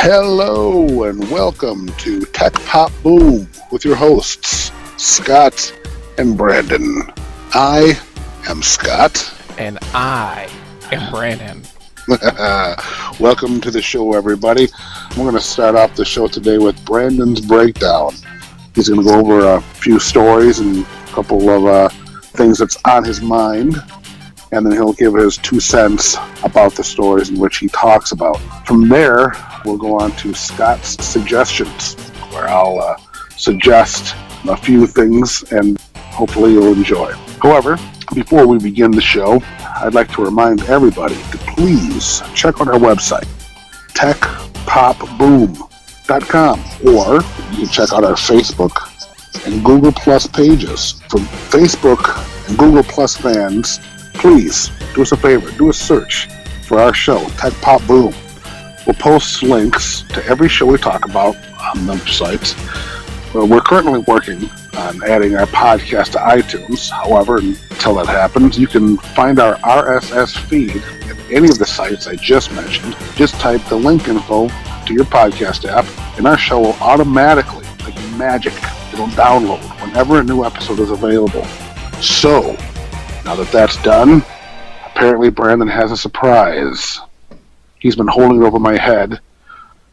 Hello and welcome to Tech Pop Boom with your hosts, Scott and Brandon. I am Scott. And I am Brandon. Welcome to the show, everybody. We're going to start off the show today with Brandon's breakdown. He's going to go over a few stories and a couple of things that's on his mind. And then he'll give his 2 cents about the stories in which he talks about. From there, we'll go on to Scott's suggestions, where I'll suggest a few things and hopefully you'll enjoy. However, before we begin the show, I'd like to remind everybody to please check out our website, techpopboom.com, or you can check out our Facebook and Google Plus pages. For Facebook and Google Plus fans, please do us a favor, do a search for our show, Tech Pop Boom. We'll post links to every show we talk about on the sites. We're currently working on adding our podcast to iTunes. However, until that happens, you can find our RSS feed at any of the sites I just mentioned. Just type the link info to your podcast app, and our show will automatically, like magic, it'll download whenever a new episode is available. So, now that that's done, apparently Brandon has a surprise. He's been holding it over my head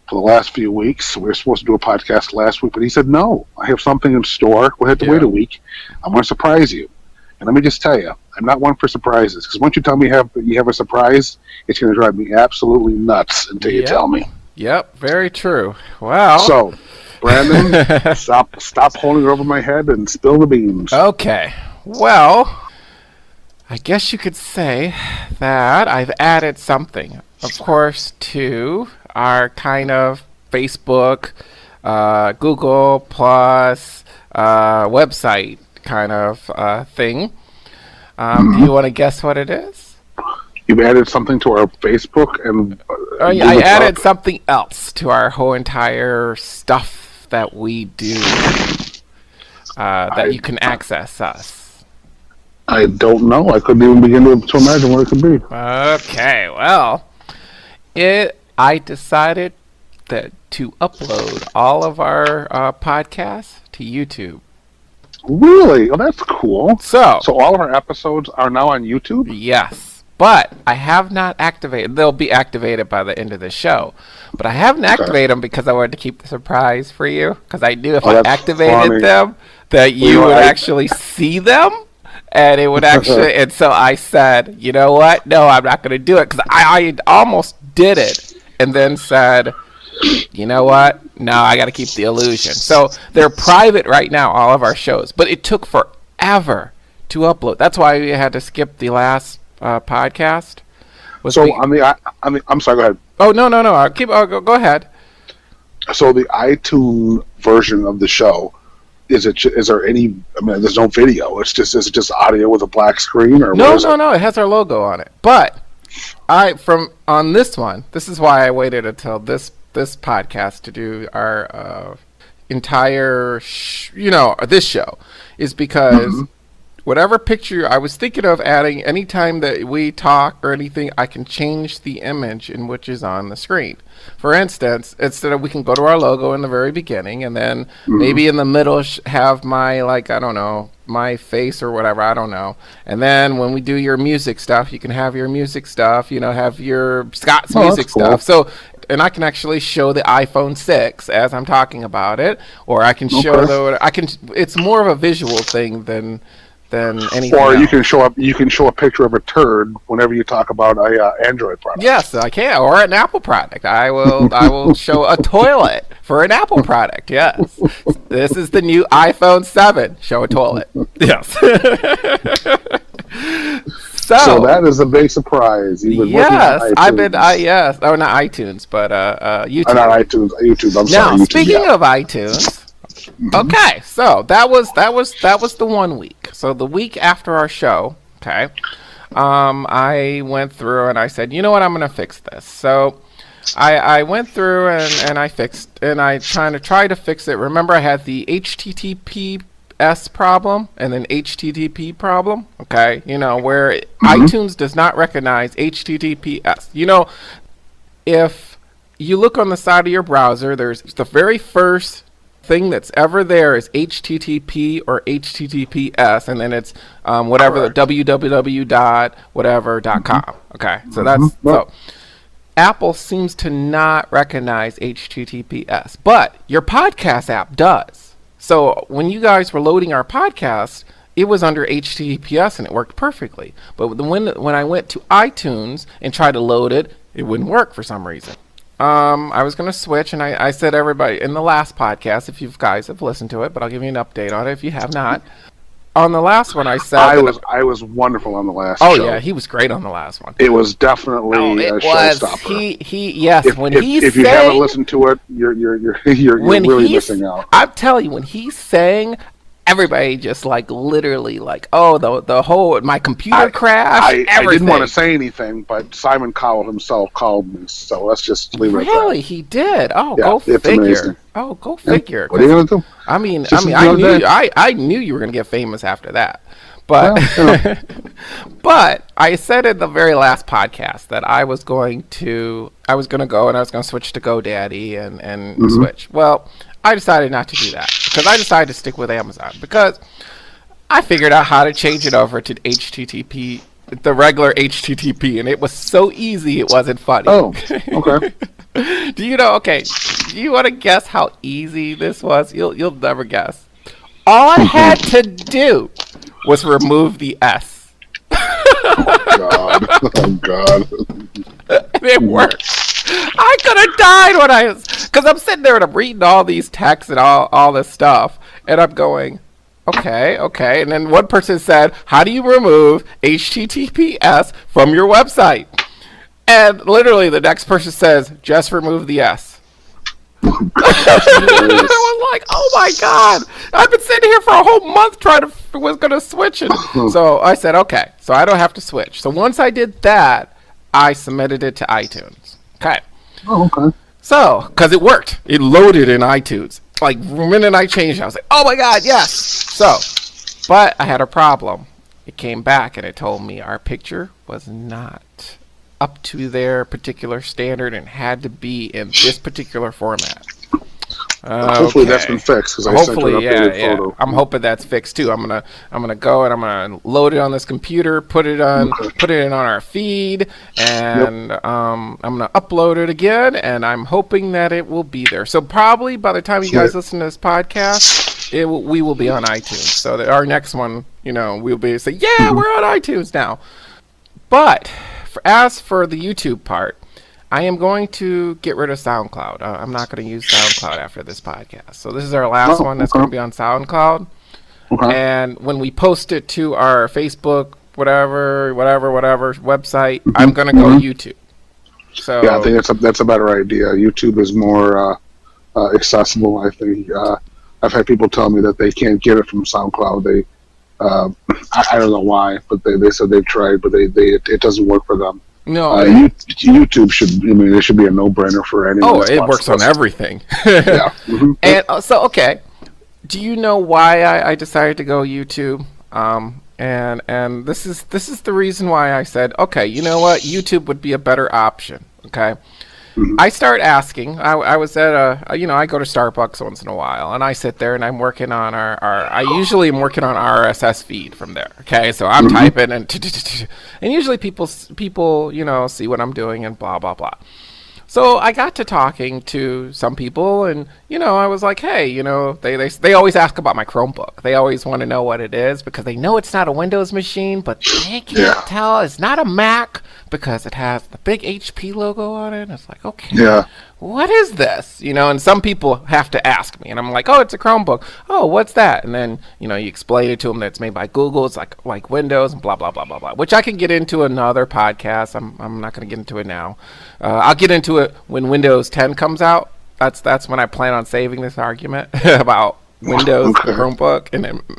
for the last few weeks. We were supposed to do a podcast last week, but he said, no, I have something in store. We'll have to wait a week. I'm going to surprise you. And let me just tell you, I'm not one for surprises, because once you tell me you have a surprise, it's going to drive me absolutely nuts until you tell me. Yep, very true. Wow. So, Brandon, stop holding it over my head and spill the beans. Okay. Well, I guess you could say that I've added something, of course, to our kind of Facebook, Google Plus website kind of thing. Do you want to guess what it is? You've added something to our Facebook and I added something else to our whole entire stuff that we do that you can access us. I don't know. I couldn't even begin to imagine what it could be. Okay, well, I decided to upload all of our podcasts to YouTube. Really? Oh, that's cool. So all of our episodes are now on YouTube? Yes, but I have not activated. They'll be activated by the end of the show. But I haven't activated them because I wanted to keep the surprise for you. Because I knew if I activated them, that you would actually see them. And it would actually, and so I said, you know what? No, I'm not going to do it, because I almost did it, and then said, you know what? No, I got to keep the illusion. So they're private right now, all of our shows, but it took forever to upload. That's why we had to skip the last podcast. I'm sorry. Go ahead. Oh no! Go ahead. So the iTunes version of the show. Is there any? I mean, there's no video. Is it just audio with a black screen, or no? It has our logo on it. But on this one, this is why I waited until this podcast to do our entire this show, is because whatever picture I was thinking of adding, anytime that we talk or anything, I can change the image in which is on the screen. For instance, instead of, we can go to our logo in the very beginning, and then maybe in the middle have my, my face or whatever, I don't know. And then when we do your music stuff, you can have your music stuff, have your Scott's music stuff. So, and I can actually show the iPhone 6 as I'm talking about it, or I can show it's more of a visual thing than anything or else. You can show a picture of a turd whenever you talk about a Android product. Yes, I can, or an Apple product. I will show a toilet for an Apple product. Yes, this is the new iPhone 7. Show a toilet. Yes. So that is a big surprise. Yes, I've been. Yes, oh, not iTunes, but YouTube. Not iTunes. YouTube. I'm sorry. Now, speaking of iTunes. Okay, so that was the 1 week. So the week after our show, okay, I went through and I said, you know what, I'm gonna fix this. So I went through and I fixed, and I tried to fix it. Remember, I had the HTTPS problem and then HTTP problem. Okay, where iTunes does not recognize HTTPS. If you look on the side of your browser, there's the very first thing that's ever there is HTTP or HTTPS, and then it's whatever the www dot whatever dot com. Okay, so that's so. Apple seems to not recognize HTTPS, but your podcast app does. So when you guys were loading our podcast, it was under HTTPS and it worked perfectly. But when I went to iTunes and tried to load it, it wouldn't work for some reason. I was going to switch, and I said everybody in the last podcast, if you guys have listened to it, but I'll give you an update on it if you have not. On the last one, I said I was wonderful on the last show. Oh yeah, he was great on the last one. It was definitely a showstopper. If you haven't listened to it, you're really missing out. I'm telling you, when he sang, everybody just like literally like, oh, the whole my computer crashed. I didn't want to say anything, but Simon Cowell himself called me, so let's just leave it at that. Really, he did. Oh, yeah, go figure. Amazing. Oh, go figure. What are you gonna do? I knew you were gonna get famous after that. But but I said in the very last podcast that I was gonna go and I was gonna switch to GoDaddy and switch. Well, I decided not to do that because I decided to stick with Amazon because I figured out how to change it over to HTTP, the regular HTTP, and it was so easy it wasn't funny. Oh, okay. Do you know? Okay, do you want to guess how easy this was? You'll never guess. All I had to do was remove the S. Oh God! And it worked. I could have died because I'm sitting there and I'm reading all these texts and all this stuff, and I'm going, okay, and then one person said, "How do you remove HTTPS from your website?" And literally the next person says, "Just remove the S." I was like, oh my God, I've been sitting here for a whole month was going to switch it. So I said, okay, so I don't have to switch. So once I did that, I submitted it to iTunes. Okay. Oh, okay. So, because it worked. It loaded in iTunes. Like, the minute I changed it, I was like, oh my God, yes. So, but I had a problem. It came back and it told me our picture was not up to their particular standard and had to be in this particular format. Hopefully that's been fixed because I sent you an updated photo. I'm hoping that's fixed too. I'm gonna go and I'm gonna load it on this computer, put it in on our feed, and I'm gonna upload it again, and I'm hoping that it will be there. So probably by the time you guys listen to this podcast, we will be on iTunes. So that our next one, we'll be say, yeah, we're on iTunes now. But as for the YouTube part, I am going to get rid of SoundCloud. I'm not going to use SoundCloud after this podcast. So this is our last one that's going to be on SoundCloud. Okay. And when we post it to our Facebook, whatever website, I'm going to go YouTube. So yeah, I think that's a better idea. YouTube is more accessible. I think I've had people tell me that they can't get it from SoundCloud. I don't know why, but they said they've tried, but it doesn't work for them. No, YouTube it should be a no-brainer for anyone. Oh, it works on everything. Yeah. Mm-hmm. And so, okay, do you know why I decided to go YouTube? And this is the reason why I said, okay, you know what, YouTube would be a better option. Okay. Mm-hmm. I start asking. I was at I go to Starbucks once in a while, and I sit there and I'm working on I usually am working on RSS feed from there. Okay, so I'm typing and usually people see what I'm doing and blah blah blah. So I got to talking to some people, and I was like, hey, they always ask about my Chromebook. They always want to know what it is because they know it's not a Windows machine, but they can't tell it's not a Mac because it has the big HP logo on it. And it's like, okay, what is this? And some people have to ask me, and I'm like, oh, it's a Chromebook. Oh, what's that? And then you explain it to them that it's made by Google. It's like Windows and blah blah blah blah blah, which I can get into another podcast. I'm not going to get into it now. I'll get into it when Windows 10 comes out. That's when I plan on saving this argument about Windows Chromebook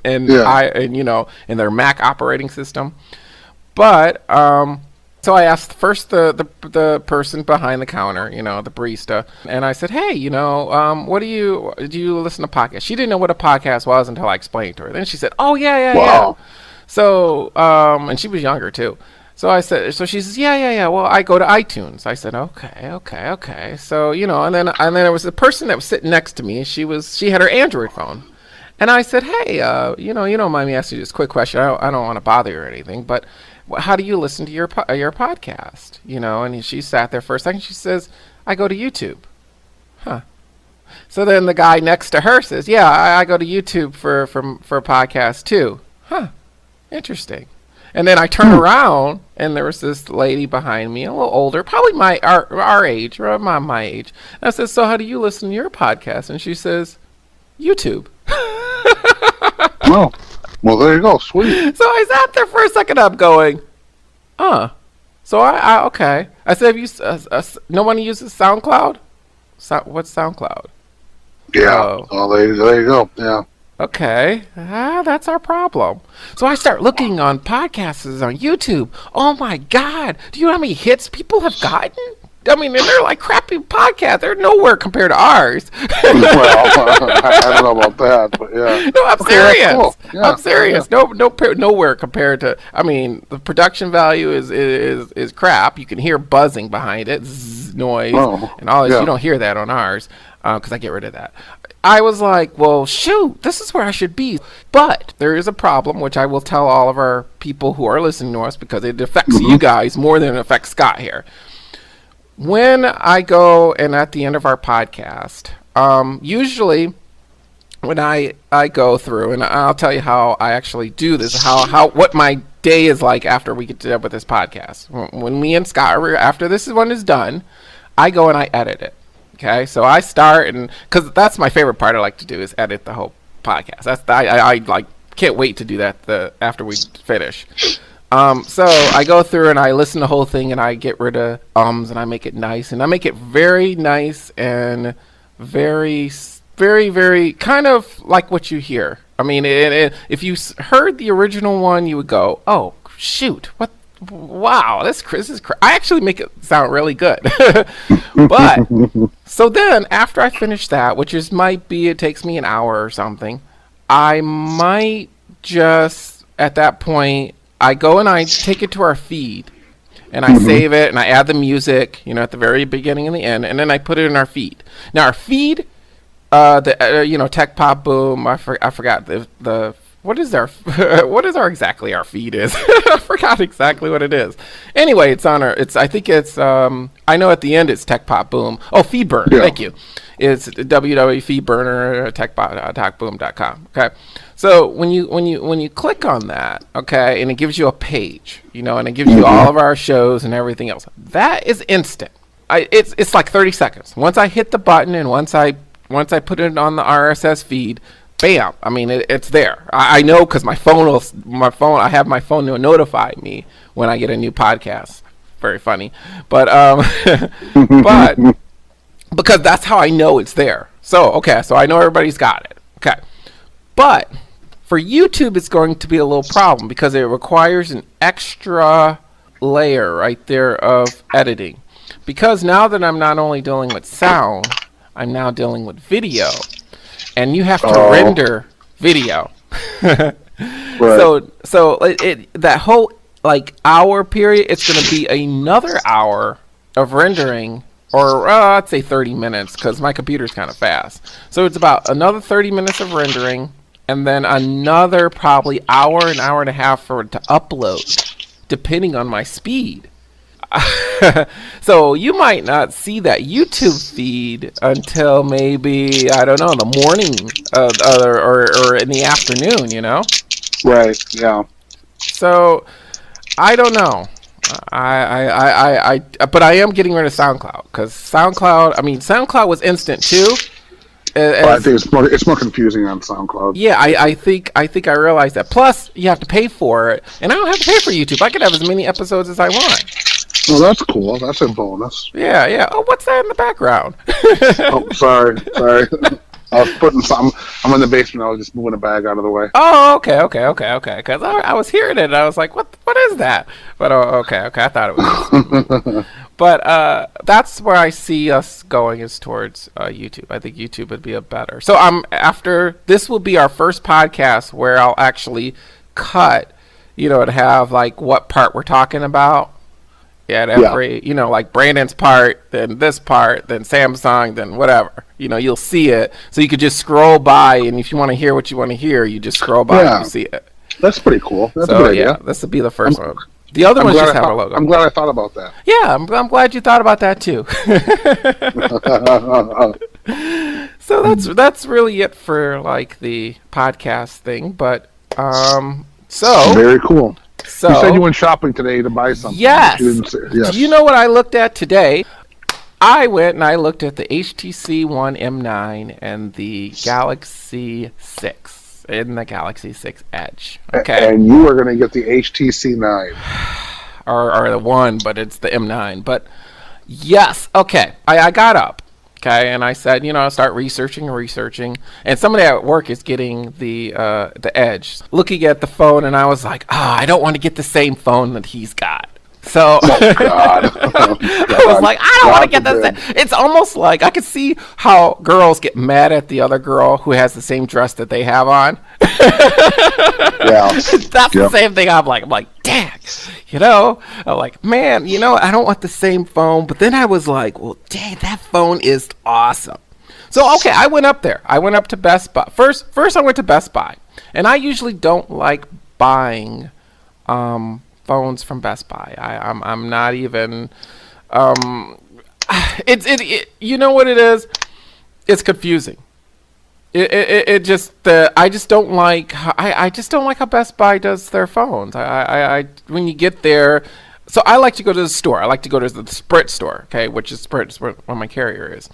and their Mac operating system. But so I asked first the person behind the counter, the barista, and I said, hey, what do you listen to podcasts? She didn't know what a podcast was until I explained to her. Then she said, oh yeah. So and she was younger too. So I said, so she says, yeah. Well, I go to iTunes. I said, okay. So, and then there was a person that was sitting next to me. She had her Android phone. And I said, hey, you don't mind me asking you this quick question. I don't want to bother you or anything, but how do you listen to your podcast? And she sat there for a second. She says, I go to YouTube. Huh. So then the guy next to her says, yeah, I go to YouTube for a podcast too. Huh. Interesting. And then I turn around, and there was this lady behind me, a little older, probably our age, or my age. And I said, so how do you listen to your podcast? And she says, YouTube. Oh, well, there you go. Sweet. So I sat there for a second. I'm going, So I okay. I said, have you? No one uses SoundCloud. What's SoundCloud? Yeah. Oh, there you go. Yeah. Okay, that's our problem. So I start looking on podcasts on YouTube. Oh my God, do you know how many hits people have gotten? I mean, and they're like crappy podcasts. They're nowhere compared to ours. Well, I don't know about that, but yeah. No, I'm serious. Cool. Yeah, I'm serious. Yeah. Nowhere compared to. I mean, the production value is crap. You can hear buzzing behind it, noise, and all this. Yeah. You don't hear that on ours because I get rid of that. I was like, well, shoot, this is where I should be. But there is a problem, which I will tell all of our people who are listening to us because it affects you guys more than it affects Scott here. When I go and at the end of our podcast, usually when I go through, and I'll tell you how I actually do this, what my day is like after we get done with this podcast. When me and Scott, after this one is done, I go and I edit it. Okay, so I start, and because that's my favorite part I like to do is edit the whole podcast. I like can't wait to do that after we finish. So I go through and I listen to the whole thing and I get rid of and I make it nice, and I make it very nice and very, very, very kind of like what you hear. I mean, if you heard the original one, you would go, "Oh shoot, what? Wow, this is I actually make it sound really good." But so then after I finish that, which it takes me an hour or something, I might just at that point I go and I take it to our feed and I save it and I add the music, at the very beginning and the end, and then I put it in our feed. Now our feed, Tech Pop Boom. I forgot the. What is exactly our feed is? I forgot exactly what it is. Anyway, it's on our. I think it's. I know at the end it's Tech Pop Boom. Oh, Feedburner. Yeah. Thank you. It's www.feedburner techboom.com. Okay. So when you click on that, okay, and it gives you a page, and it gives you all of our shows and everything else. That is instant. It's like 30 seconds. Once I hit the button and once I put it on the RSS feed. Bam! I mean, it's there. I know because I have my phone to notify me when I get a new podcast. Very funny, but but because that's how I know it's there. So so I know everybody's got it. Okay, but for YouTube, it's going to be a little problem because it requires an extra layer right there of editing. Because now that I'm not only dealing with sound, I'm now dealing with video. And you have to render video. Right. So that whole hour period, it's going to be another hour of rendering, or I'd say 30 minutes because my computer's kind of fast. So it's about another 30 minutes of rendering, and then another probably an hour and a half for it to upload, depending on my speed. So you might not see that YouTube feed until maybe, I don't know, in the morning or in the afternoon, Right, yeah. So I don't know. But I am getting rid of SoundCloud because SoundCloud was instant too. I think it's more confusing on SoundCloud. Yeah, I think I realized that. Plus, you have to pay for it, and I don't have to pay for YouTube. I can have as many episodes as I want. Well, that's cool. That's a bonus. Yeah. Oh, what's that in the background? Oh, sorry. I was putting something. I'm in the basement. I was just moving a bag out of the way. Oh, okay. Because I was hearing it, and I was like, "What is that?" But okay. I thought it was. But that's where I see us going is towards YouTube. I think YouTube would be a better. So after this will be our first podcast where I'll actually cut it'd have like what part we're talking about. At every, like Brandon's part, then this part, then Samsung, then whatever. You'll see it. So you could just scroll by, and if you want to hear what you want to hear, you just scroll by and you see it. That's pretty cool. That's a So good idea. this would be the first one. The other ones just have a logo. I'm glad I thought about that. Yeah, I'm glad you thought about that too. So that's really it for like the podcast thing. But so very cool. So you said you went shopping today to buy something. Yes. Yes. Do you know what I looked at today? I went and I looked at the HTC One M9 and the Galaxy 6 and the Galaxy 6 Edge. Okay. And you are going to get the HTC 9. or the one, but it's the M9. But yes, okay. I got up. Okay, and I said, I'll start researching, and somebody at work is getting the Edge. Looking at the phone, and I was like, I don't want to get the same phone that he's got. So oh, God. I was like, I don't want to get this. It's almost like I could see how girls get mad at the other girl who has the same dress that they have on. Yeah, that's the same thing. I'm like, dang, I'm like, man, I don't want the same phone. But then I was like, well, dang, that phone is awesome. So okay, I went up there. I went up to Best Buy. First I went to Best Buy, and I usually don't like buying phones from Best Buy. I'm not even. It you know what it is? It's confusing. I just don't like how Best Buy does their phones. I when you get there, so I like to go to the store. I like to go to the Sprint store, okay, which is Sprint, where my carrier is.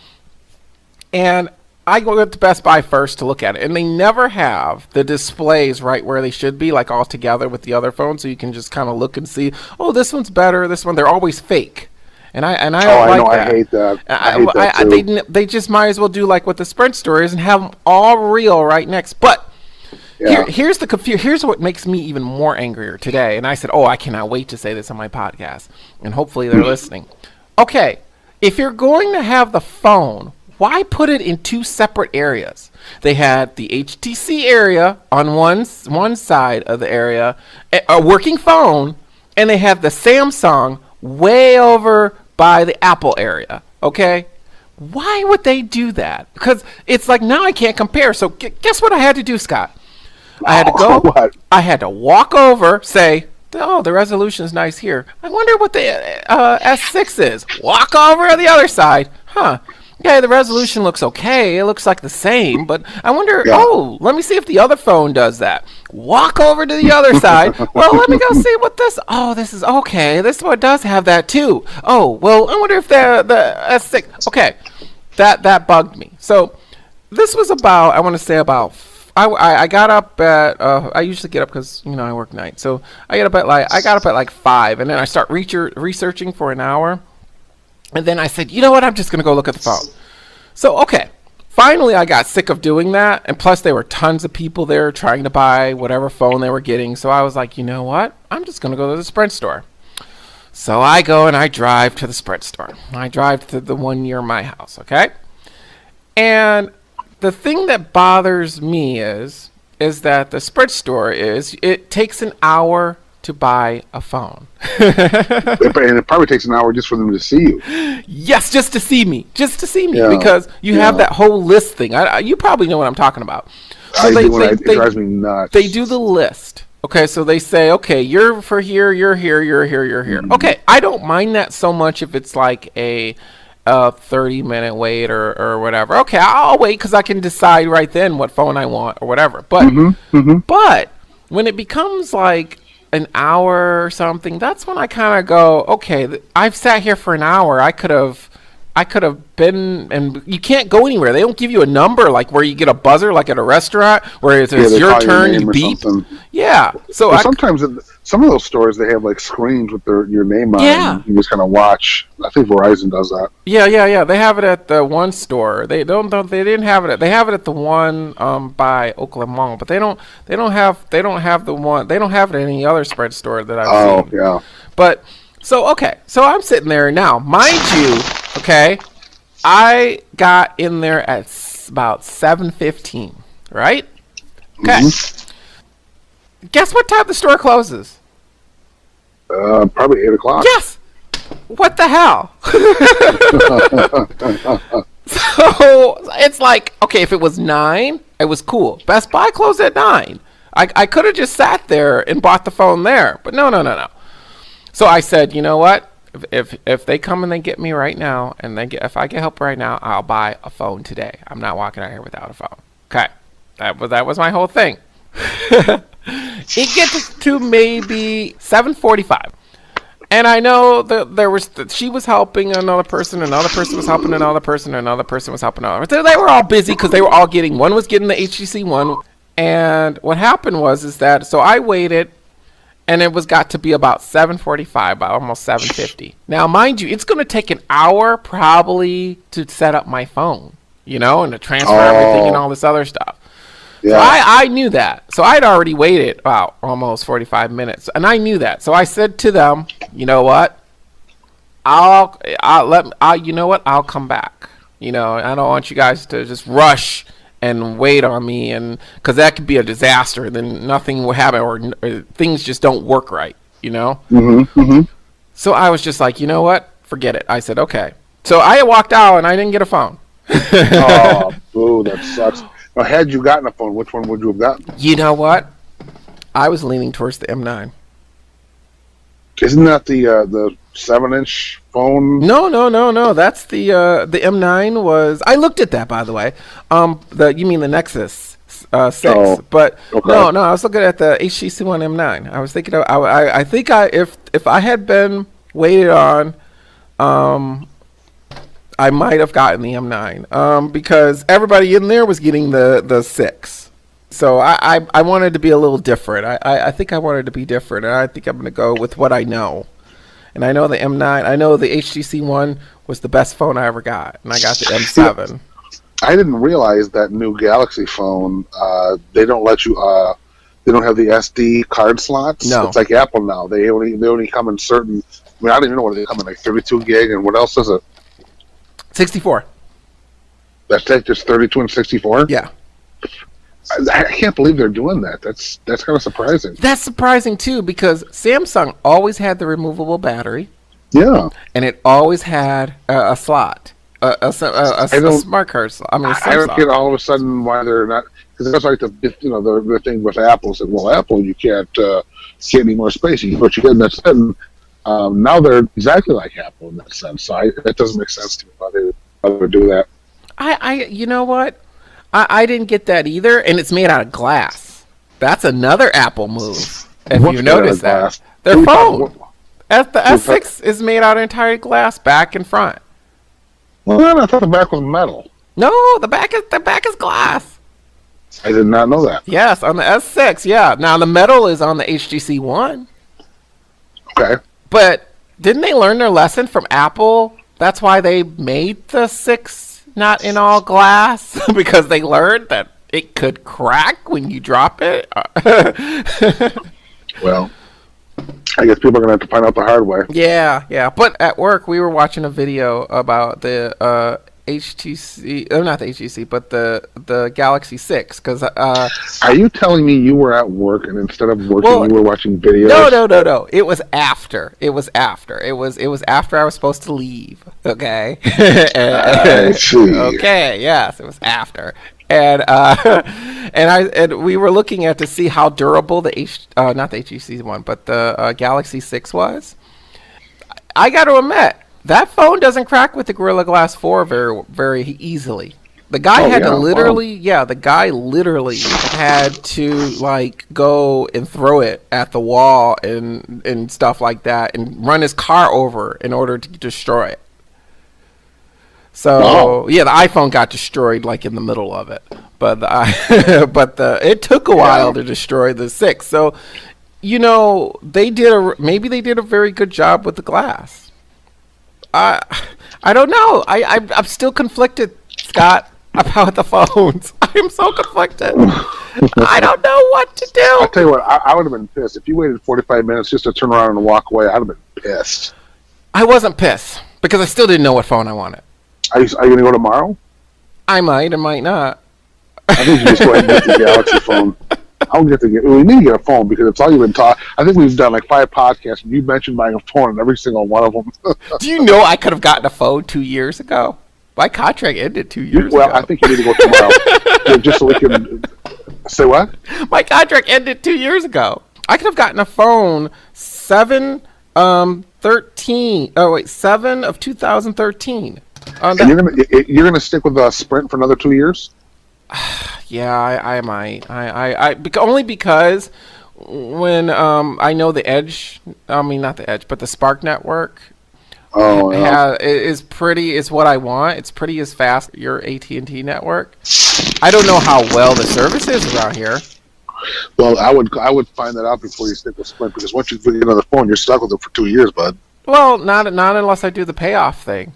And I go to Best Buy first to look at it, and they never have the displays right where they should be, like all together with the other phones, so you can just kind of look and see, oh, this one's better, this one. They're always fake. And I don't like that. I hate that. I hate that too. They just might as well do like what the Sprint store is and have them all real right next. But here's what makes me even more angrier today. And I said, I cannot wait to say this on my podcast, and hopefully they're listening. Okay, if you're going to have the phone, why put it in two separate areas? They had the HTC area on one side of the area, a working phone, and they have the Samsung way over by the Apple area. Okay, why would they do that? Because it's like, now I can't compare. So guess what I had to do, Scott? I had to go. What? I had to walk over, say, oh, the resolution is nice here. I wonder what the S6 is. Walk over on the other side. Okay, the resolution looks okay. It looks like the same, but I wonder, let me see if the other phone does that. Walk over to the other side. Well, let me go see what this is okay. This one does have that too. Oh, well, I wonder if the S6, okay. That bugged me. So this was about, I got up at, I usually get up because, I work night. So I got up at like 5, and then I start researching for an hour. And then I said, you know what? I'm just going to go look at the phone. So, okay. Finally, I got sick of doing that. And plus, there were tons of people there trying to buy whatever phone they were getting. So I was like, you know what? I'm just going to go to the Sprint store. So I go and I drive to the Sprint store. I drive to the one near my house, okay? And the thing that bothers me is that the Sprint store it takes an hour to buy a phone. And it probably takes an hour just for them to see you. Yes, just to see me, because you have that whole list thing. You probably know what I'm talking about. So it drives me nuts. They do the list. Okay, so they say, okay, you're for here, you're here, you're here, you're here. Mm-hmm. Okay, I don't mind that so much if it's like a 30-minute wait or whatever. Okay, I'll wait because I can decide right then what phone I want or whatever. But but when it becomes like an hour or something, that's when I kind of go, okay, I've sat here for an hour. I could have been, and you can't go anywhere. They don't give you a number like where you get a buzzer like at a restaurant where it's your turn, you beep. Yeah. So sometimes some of those stores, they have like screens with your name on it. And you just kind of watch. I think Verizon does that. Yeah. They have it at the one store. They didn't have it. They have it at the one by Oakland Mall, but they don't have the one. They don't have it at any other Sprint store that I've seen. Oh, yeah. But so I'm sitting there now, mind you. Okay, I got in there at about 7:15, right? Okay. Guess what time the store closes? Probably 8 o'clock. Yes. What the hell? So it's like, okay, if it was 9, it was cool. Best Buy closed at 9. I could have just sat there and bought the phone there, but no. So I said, you know what? If they come and they get me right now, and if I get help right now, I'll buy a phone today. I'm not walking out here without a phone. Okay, that was my whole thing. It gets to maybe 7:45. And I know that she was helping another person was helping another person was helping another. They were all busy because they were all one was getting the HTC One. And what happened is that, so I waited, and it got to be about 7:45, about almost 7:50. Now, mind you, it's going to take an hour probably to set up my phone, and to transfer everything and all this other stuff. Yeah. So I knew that. So I'd already waited about almost 45 minutes, and I knew that. So I said to them, you know what? I'll come back. I don't want you guys to just rush and wait on me, and because that could be a disaster, and then nothing will happen, or things just don't work right. So I was just like, you know what? Forget it. I said, okay. So I walked out, and I didn't get a phone. Oh, boo, that sucks. Now, had you gotten a phone, which one would you have gotten? You know what? I was leaning towards the M9. Isn't that the 7-inch phone? No. That's the M9 was. I looked at that, by the way. You mean the Nexus 6? Oh, but okay. No. I was looking at the HTC One M9. I was thinking. I think if I had been waited on, I might have gotten the M9 because everybody in there was getting the 6. So I wanted to be a little different. I think I wanted to be different, and I think I'm going to go with what I know. And I know the M9. I know the HTC One was the best phone I ever got, and I got the M7. I didn't realize that new Galaxy phone, they don't let you, they don't have the SD card slots. No. It's like Apple now. They only come in certain, I don't even know what they come in, like 32 gig, and what else is it? 64. That's it, just 32 and 64? Yeah. I can't believe they're doing that. That's kind of surprising. That's surprising too, because Samsung always had the removable battery. Yeah. And it always had a slot, a smart card slot. I don't get all of a sudden why they're not, because that's like the thing with Apple. Said, well, Apple, you can't get any more space. You put your in that sense. Now they're exactly like Apple in that sense. So it doesn't make sense to me why they would do that. You know what? I didn't get that either, and it's made out of glass. That's another Apple move. If you notice that. Their phone. The S6 is made out of entire glass, back and front. Well, I thought the back was metal. No, the back is glass. I did not know that. Yes, on the S6, yeah. Now, the metal is on the HTC One. Okay. But didn't they learn their lesson from Apple? That's why they made the 6 not in all glass, because they learned that it could crack when you drop it. Well, I guess people are going to have to find out the hard way. Yeah. But at work, we were watching a video about the HTC, not the HTC, but the Galaxy 6. Because are you telling me you were at work and instead of working, you were watching videos? No. It was after. It was after I was supposed to leave. Okay. I see. Okay. Yes, it was after. And and we were looking at to see how durable the not the HTC One, but the Galaxy 6 was. I got to admit, that phone doesn't crack with the Gorilla Glass 4 very, very easily. The guy the guy literally had to like go and throw it at the wall and stuff like that, and run his car over in order to destroy it. So the iPhone got destroyed like in the middle of it, but it took a while to destroy the 6. So, they did a very good job with the glass. I don't know. I'm still conflicted, Scott, about the phones. I'm so conflicted. I don't know what to do. I'll tell you what, I would have been pissed if you waited 45 minutes just to turn around and walk away. I'd have been pissed. I wasn't pissed because I still didn't know what phone I wanted. Are you going to go tomorrow? I might or might not. I think you just go ahead and get the Galaxy phone. I'll get to get. We need to get a phone because it's all you've been taught. I think we've done like 5 podcasts, and you mentioned buying a phone in every single one of them. Do you know I could have gotten a phone 2 years ago? My contract ended 2 years ago. Well, I think you need to go tomorrow, just so we can say what? My contract ended 2 years ago. I could have gotten a phone 7 of 2013. And you're gonna stick with Sprint for another 2 years? Yeah, I might. Only because when I know the Edge. I mean, not the Edge, but the Spark network. Is what I want. It's pretty as fast as your AT&T network. I don't know how well the service is around here. Well, I would find that out before you stick with Sprint, because once you get another phone, you're stuck with it for 2 years, bud. Well, not unless I do the payoff thing,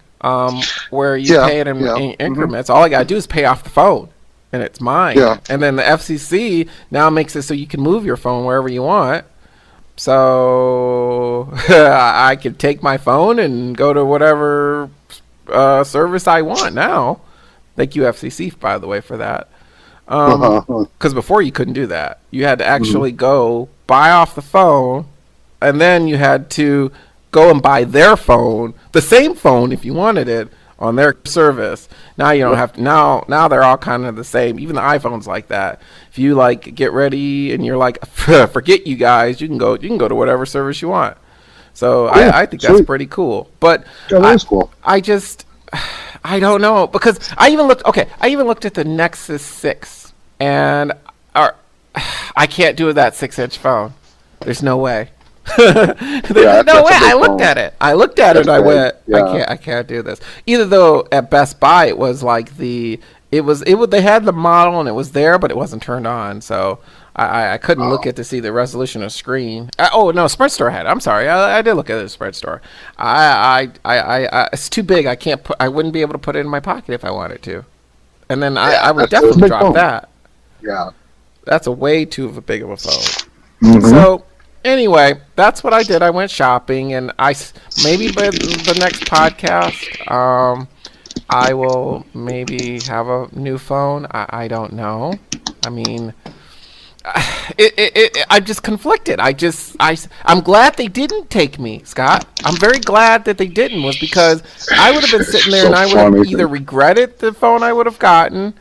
where you pay it in increments. All I gotta do is pay off the phone, and it's mine. Yeah. And then the FCC now makes it so you can move your phone wherever you want. So I could take my phone and go to whatever service I want now. Thank you, FCC, by the way, for that. Because before you couldn't do that. You had to actually go buy off the phone, and then you had to go and buy their phone, the same phone if you wanted it, on their service. Now you don't have to. Now they're all kind of the same. Even the iPhone's like that. If you like get ready and you're like, forget you guys, you can go to whatever service you want. So I think that's pretty cool. But that's cool. I don't know, because I even looked at the Nexus 6, and I can't do that 6-inch phone. There's no way. There's no way. I looked at it. And I went, I can't do this. Either though at Best Buy it was like they had the model and it was there, but it wasn't turned on, so I couldn't look at to see the resolution of screen. No, Sprint Store had it. I'm sorry, I did look at the Sprint Store. I it's too big. I wouldn't be able to put it in my pocket if I wanted to, and then I would definitely drop that. Yeah, that's a way too big of a phone. So. Anyway, that's what I did. I went shopping, and maybe by the next podcast, I will maybe have a new phone. I don't know. I mean, I'm just conflicted. I'm glad they didn't take me, Scott. I'm very glad that they didn't, was because I would have been sitting there and I would have either regretted the phone I would have gotten,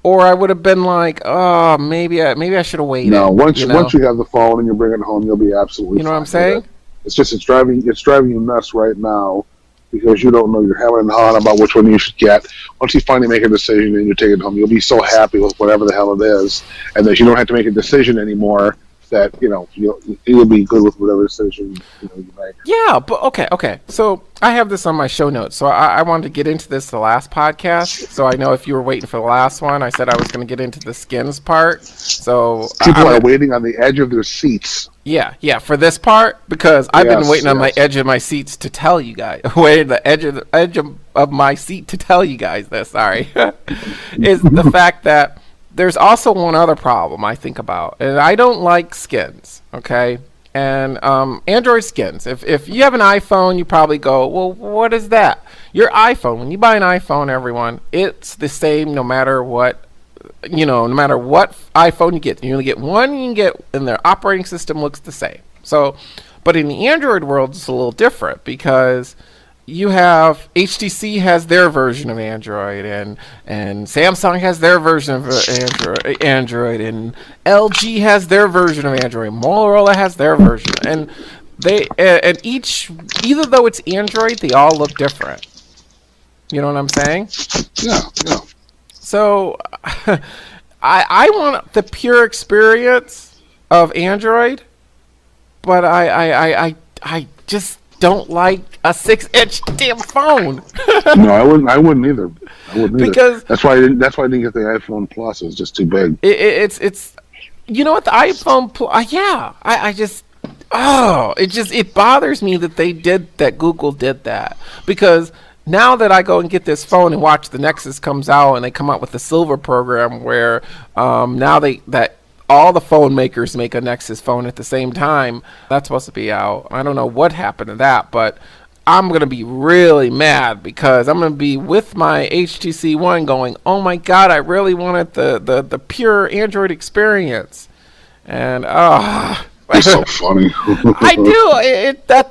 or I would have been like, oh, maybe I should have waited. No, once you have the phone and you bring it home, you'll be absolutely fine. You know what I'm saying? It's driving you nuts right now because you don't know. You're having and hawing about which one you should get. Once you finally make a decision and you take it home, you'll be so happy with whatever the hell it is, and that you don't have to make a decision anymore. That you'll be good with whatever decision you make. Yeah, but okay. So I have this on my show notes. So I wanted to get into this the last podcast. So I know if you were waiting for the last one, I said I was going to get into the skins part. So people are waiting on the edge of their seats. Yeah, for this part, because I've been waiting on my edge of my seats to tell you guys. Waiting the edge of my seat to tell you guys this. Sorry, is the fact that. There's also one other problem I think about, and I don't like skins, okay? And Android skins. If you have an iPhone, you probably go, well, what is that? Your iPhone, when you buy an iPhone, everyone, it's the same no matter what, no matter what iPhone you get. You only get one, and their operating system looks the same. So, but in the Android world, it's a little different because you have HTC has their version of Android, and Samsung has their version of Android, and LG has their version of Android. Motorola has their version, and each, even though it's Android, they all look different. You know what I'm saying? Yeah. So I want the pure experience of Android, but I just don't like a 6-inch damn phone. No, I wouldn't either. Because that's why I didn't get the iPhone Plus. It was just too big. It's you know what, the iPhone Plus. It bothers me that Google did that, because now that I go and get this phone and watch the Nexus comes out and they come out with the silver program where now that all the phone makers make a Nexus phone at the same time. That's supposed to be out. I don't know what happened to that, but I'm going to be really mad because I'm going to be with my HTC One going, oh my God, I really wanted the pure Android experience. And It's so funny. I do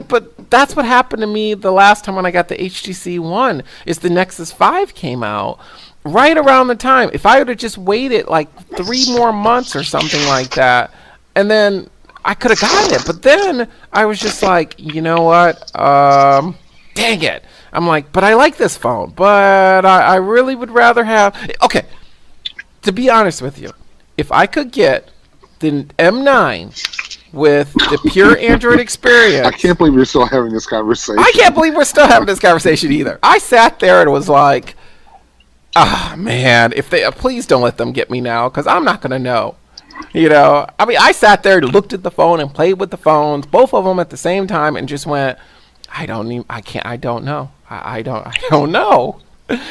but that's what happened to me the last time when I got the HTC One. Is the Nexus 5 came out right around the time. If I would have just waited like 3 more months or something like that, and then I could have gotten it. But then I was just like, you know what? Dang it. I'm like, but I like this phone, but I really would rather have. Okay, to be honest with you, if I could get the M9 with the pure Android experience. I can't believe you're still having this conversation. I can't believe we're still having this conversation either. I sat there and was like, man, if they please don't let them get me now, because I'm not going to know. You know, I mean, I sat there and looked at the phone and played with the phones, both of them at the same time, and just went, I don't know. I don't know.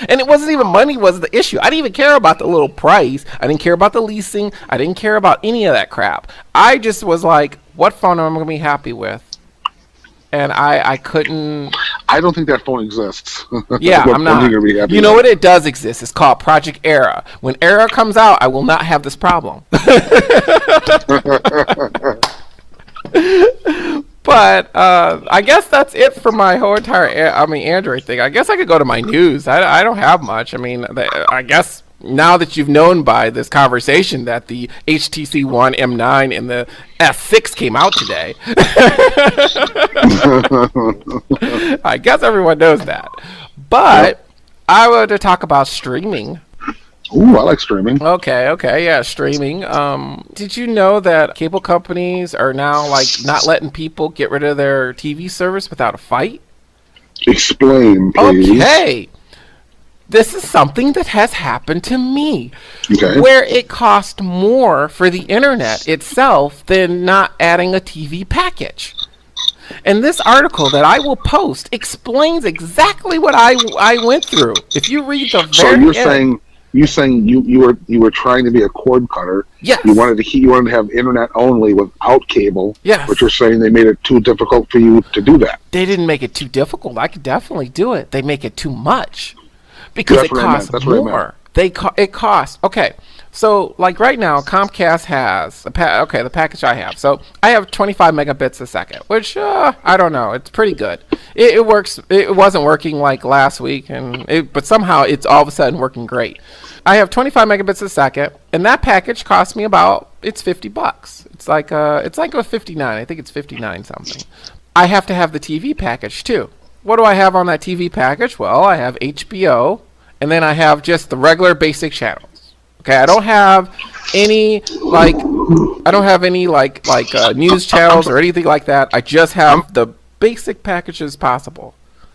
And it wasn't even money was the issue. I didn't even care about the little price. I didn't care about the leasing. I didn't care about any of that crap. I just was like, what phone am I going to be happy with? And I couldn't. I don't think that phone exists. Yeah, I'm not. You know what? It does exist. It's called Project Era. When Era comes out, I will not have this problem. But I guess that's it for my whole entire Android thing. I guess I could go to my news. I don't have much. I mean, I guess now that you've known by this conversation that the HTC One M9 and the S6 came out today, I guess everyone knows that. But I wanted to talk about streaming. Ooh, I like streaming. Okay, yeah, streaming. Did you know that cable companies are now like not letting people get rid of their TV service without a fight? Explain, please. Okay. This is something that has happened to me. Okay. Where it cost more for the internet itself than not adding a TV package. And this article that I will post explains exactly what I went through. If you read the very end. You're saying you were trying to be a cord cutter. Yes. You wanted to have internet only without cable. Yes. But you're saying they made it too difficult for you to do that. They didn't make it too difficult. I could definitely do it. They make it too much because it costs more. It costs. Okay. So like right now, Comcast has the package I have. So I have 25 megabits a second, which I don't know. It's pretty good. It works. It wasn't working like last week, but somehow it's all of a sudden working great. I have 25 megabits a second, and that package costs me it's $50. It's like a 59. I think it's 59 something. I have to have the TV package too. What do I have on that TV package? Well, I have HBO, and then I have just the regular basic channels. Okay, I don't have any news channels or anything like that. I just have the basic packages possible.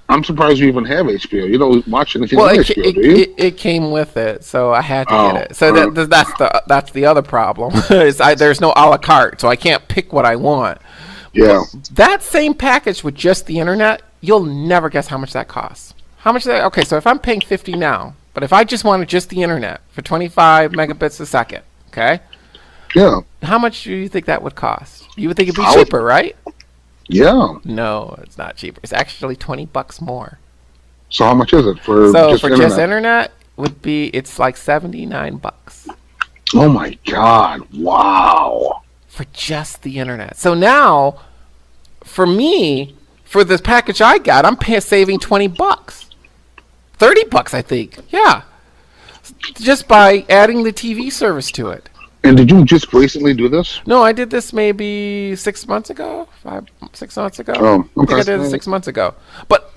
I'm surprised you even have HBO. You don't watch anything on HBO, do you? It came with it, so I had to get it. So that's the other problem. Is there's no a la carte, so I can't pick what I want. Yeah. That same package with just the internet, you'll never guess how much that costs. How much that? Okay, so if I'm paying $50 now. But if I just wanted just the internet for 25 megabits a second, okay? Yeah. How much do you think that would cost? You would think it'd be cheaper, right? Yeah. No, it's not cheaper. It's actually $20 more. So how much is it for just internet? Just internet it's like $79. Oh my God! Wow. For just the internet. So now, for me, for this package I got, I'm saving $20. $30, I think. Yeah. Just by adding the TV service to it. And did you just recently do this? No, I did this maybe 6 months ago. 6 months ago. Oh, okay. I think I did it 6 months ago. But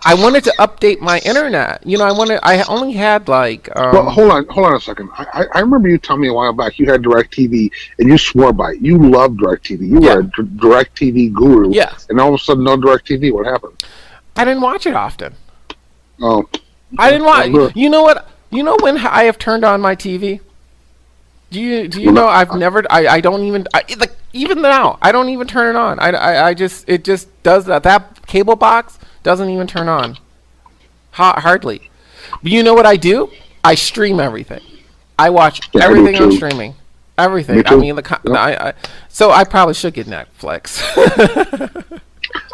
I wanted to update my internet. You know, I only had like. Well, hold on a second. I remember you telling me a while back you had DirecTV and you swore by it. You loved DirecTV. You were a DirecTV guru. Yeah. And all of a sudden, no DirecTV. What happened? I didn't watch it often. Oh. I didn't watch. You know what? You know when I have turned on my TV? Do you know I've never? I don't even. Even now, I don't even turn it on. It just does that. That cable box doesn't even turn on. Hardly. But you know what I do? I stream everything. I watch everything on streaming. Everything. I mean, so I probably should get Netflix.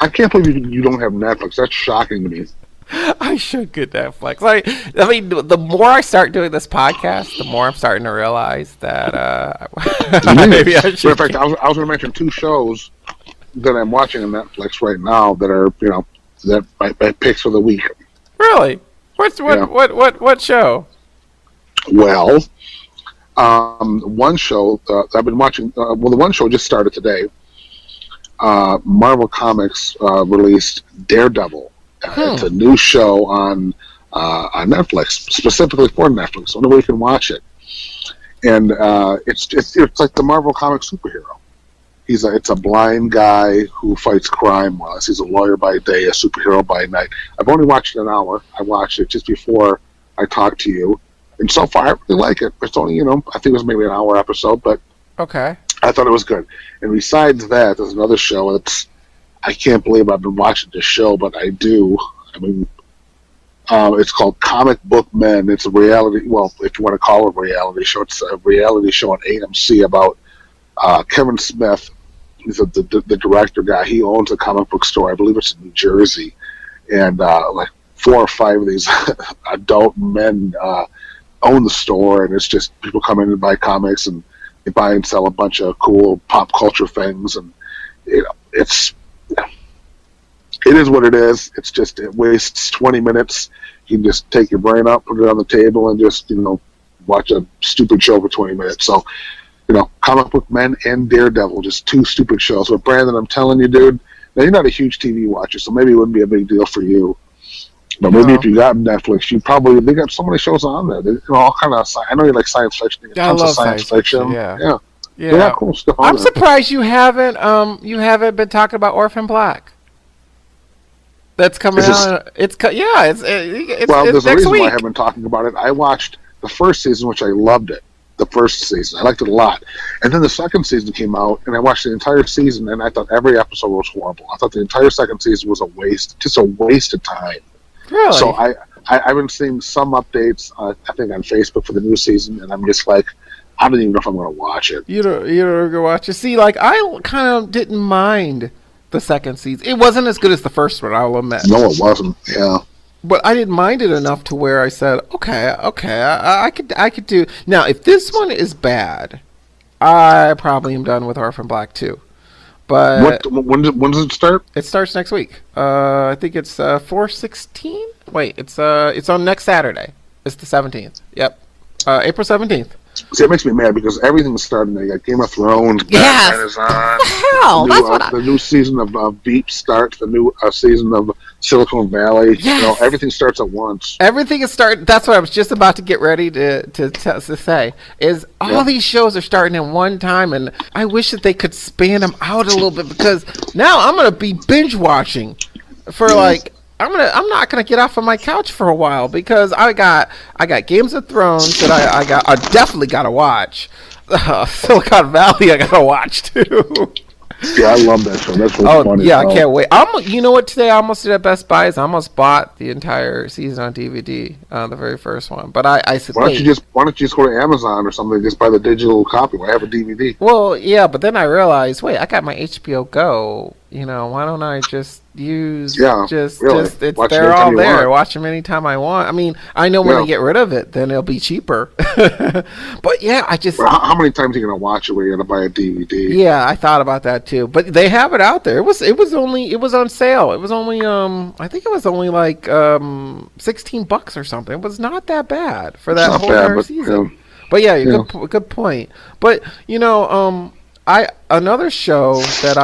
I can't believe you don't have Netflix. That's shocking to me. I should get Netflix. I mean, the more I start doing this podcast, the more I'm starting to realize that maybe I should. In fact, I was going to mention 2 shows that I'm watching on Netflix right now that are, that my picks for the week. Really? What show? Well, one show I've been watching. The one show just started today. Marvel Comics released Daredevil. It's a new show on Netflix, specifically for Netflix. Only way you can watch it, and it's like the Marvel Comics superhero. It's a blind guy who fights crime while he's a lawyer by day, a superhero by night. I've only watched it an hour. I watched it just before I talked to you, and so far I really like it. It's only I think it was maybe an hour episode, but okay. I thought it was good. And besides that, there's another show. I can't believe I've been watching this show, but I do. I mean, it's called Comic Book Men. It's a reality. Well, if you want to call it a reality show, it's a reality show on AMC about Kevin Smith. He's the director guy. He owns a comic book store. I believe it's in New Jersey. And like 4 or 5 of these adult men own the store, and it's just people come in and buy comics, and they buy and sell a bunch of cool pop culture things. And it is what it is. It's just, it wastes 20 minutes. You can just take your brain out, put it on the table, and just watch a stupid show for 20 minutes. So, Comic Book Men and Daredevil, just 2 stupid shows. But Brandon, I'm telling you, dude, now you're not a huge TV watcher, so maybe it wouldn't be a big deal for you. But maybe if you got Netflix, they got so many shows on there. All kind of. I know you like science fiction. I love science fiction. Yeah. They got cool stuff on I'm there. surprised you haven't been talking about Orphan Black. That's coming out. It's well, there's a reason week. why I haven't been talking about it. I watched the first season, which I loved it. The first season, I liked it a lot, and then the second season came out, and I watched the entire season, and I thought every episode was horrible. I thought the entire second season was a waste, just a waste of time. Really? So I've been seeing some updates, I think on Facebook for the new season, and I'm just like, I don't even know if I'm going to watch it. You don't go watch it. See, like I kind of didn't mind the second season. It wasn't as good as the first one, I'll admit. No, it wasn't. Yeah. But I didn't mind it enough to where I said, okay, I could do. Now, if this one is bad, I probably am done with Orphan Black too. But when does it start? It starts next week. I think it's 4/16. Wait, it's on next Saturday. It's the 17th. Yep, April 17th. See, it makes me mad because everything's starting. They got Game of Thrones. Yes. Batman is on. What the hell? The new season of Beep starts. The new season of Silicon Valley. Yes. Everything starts at once. Everything is starting. That's what I was just about to get ready to say. Is all these shows are starting at one time, and I wish that they could span them out a little bit, because now I'm gonna be binge watching for like. I'm not gonna get off of my couch for a while, because I got Games of Thrones that I definitely gotta watch. Silicon Valley I gotta watch too. Yeah, I love that show. That's really funny. Yeah, I can't wait. You know what? Today I almost did at Best Buy is I almost bought the entire season on DVD, the very first one. But I said, why don't you just go to Amazon or something, just buy the digital copy? Why have a DVD? Well, yeah, but then I realized, wait, I got my HBO Go. Why don't I just use they're all there. Watch them anytime I want. I mean, I know when I get rid of it, then it'll be cheaper. But yeah, how many times are you gonna watch it where you're gonna buy a DVD? Yeah, I thought about that too. But they have it out there. It was on sale. It was only I think it was only like $16 or something. It was not that bad for that whole entire season. But yeah, good point. But another show that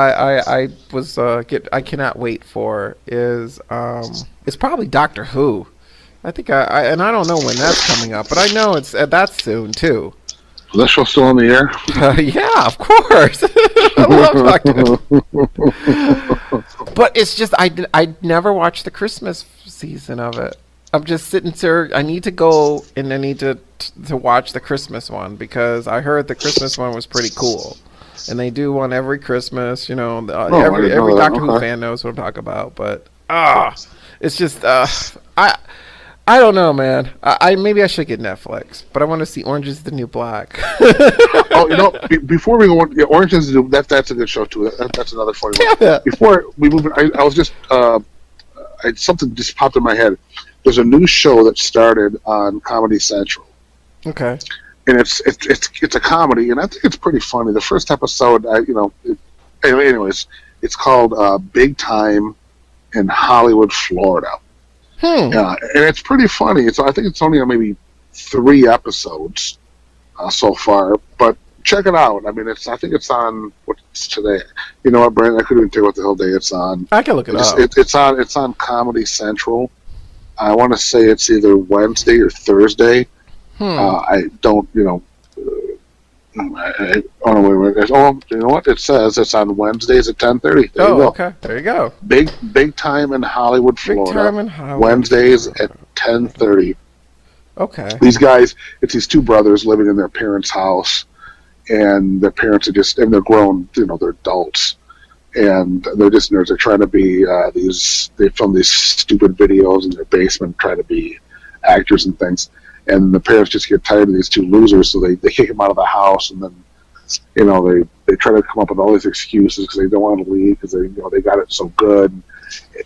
I cannot wait for is it's probably Doctor Who. I think I don't know when that's coming up, but I know that's soon too. Is that show still on the air? Yeah, of course. I love Doctor Who. But it's just I never watched the Christmas season of it. I'm just sitting there. I need to go and I need to watch the Christmas one, because I heard the Christmas one was pretty cool. And they do one every Christmas, every Doctor Who fan knows what I'm talking about. But it's just I don't know, man. Maybe I should get Netflix, but I want to see Orange is the New Black. Before we go on, Orange is the New, that's a good show too. That's another funny one. Yeah. Before we move, I was just I something just popped in my head. There's a new show that started on Comedy Central. Okay. And it's a comedy, and I think it's pretty funny. The first episode, anyways, it's called Big Time in Hollywood, Florida. And it's pretty funny. I think it's only on maybe 3 episodes so far, but check it out. I mean, I think it's on what's today. You know what, Brandon? I couldn't even tell you what the hell day it's on. I can look it up. It's on Comedy Central. I want to say it's either Wednesday or Thursday. I don't, I don't know wait. Oh, you know what? It says it's on Wednesdays at 10:30. There you go. Okay. There you go. Big Time in Hollywood, Florida. Big Time in Hollywood. Wednesdays at 10:30. Okay. These guys, it's these 2 brothers living in their parents' house, and their parents are and they're grown, they're adults, and they're just nerds. They're trying to be they film these stupid videos in their basement, trying to be actors and things. And the parents just get tired of these 2 losers, so they kick them out of the house, and then they try to come up with all these excuses because they don't want to leave because they got it so good.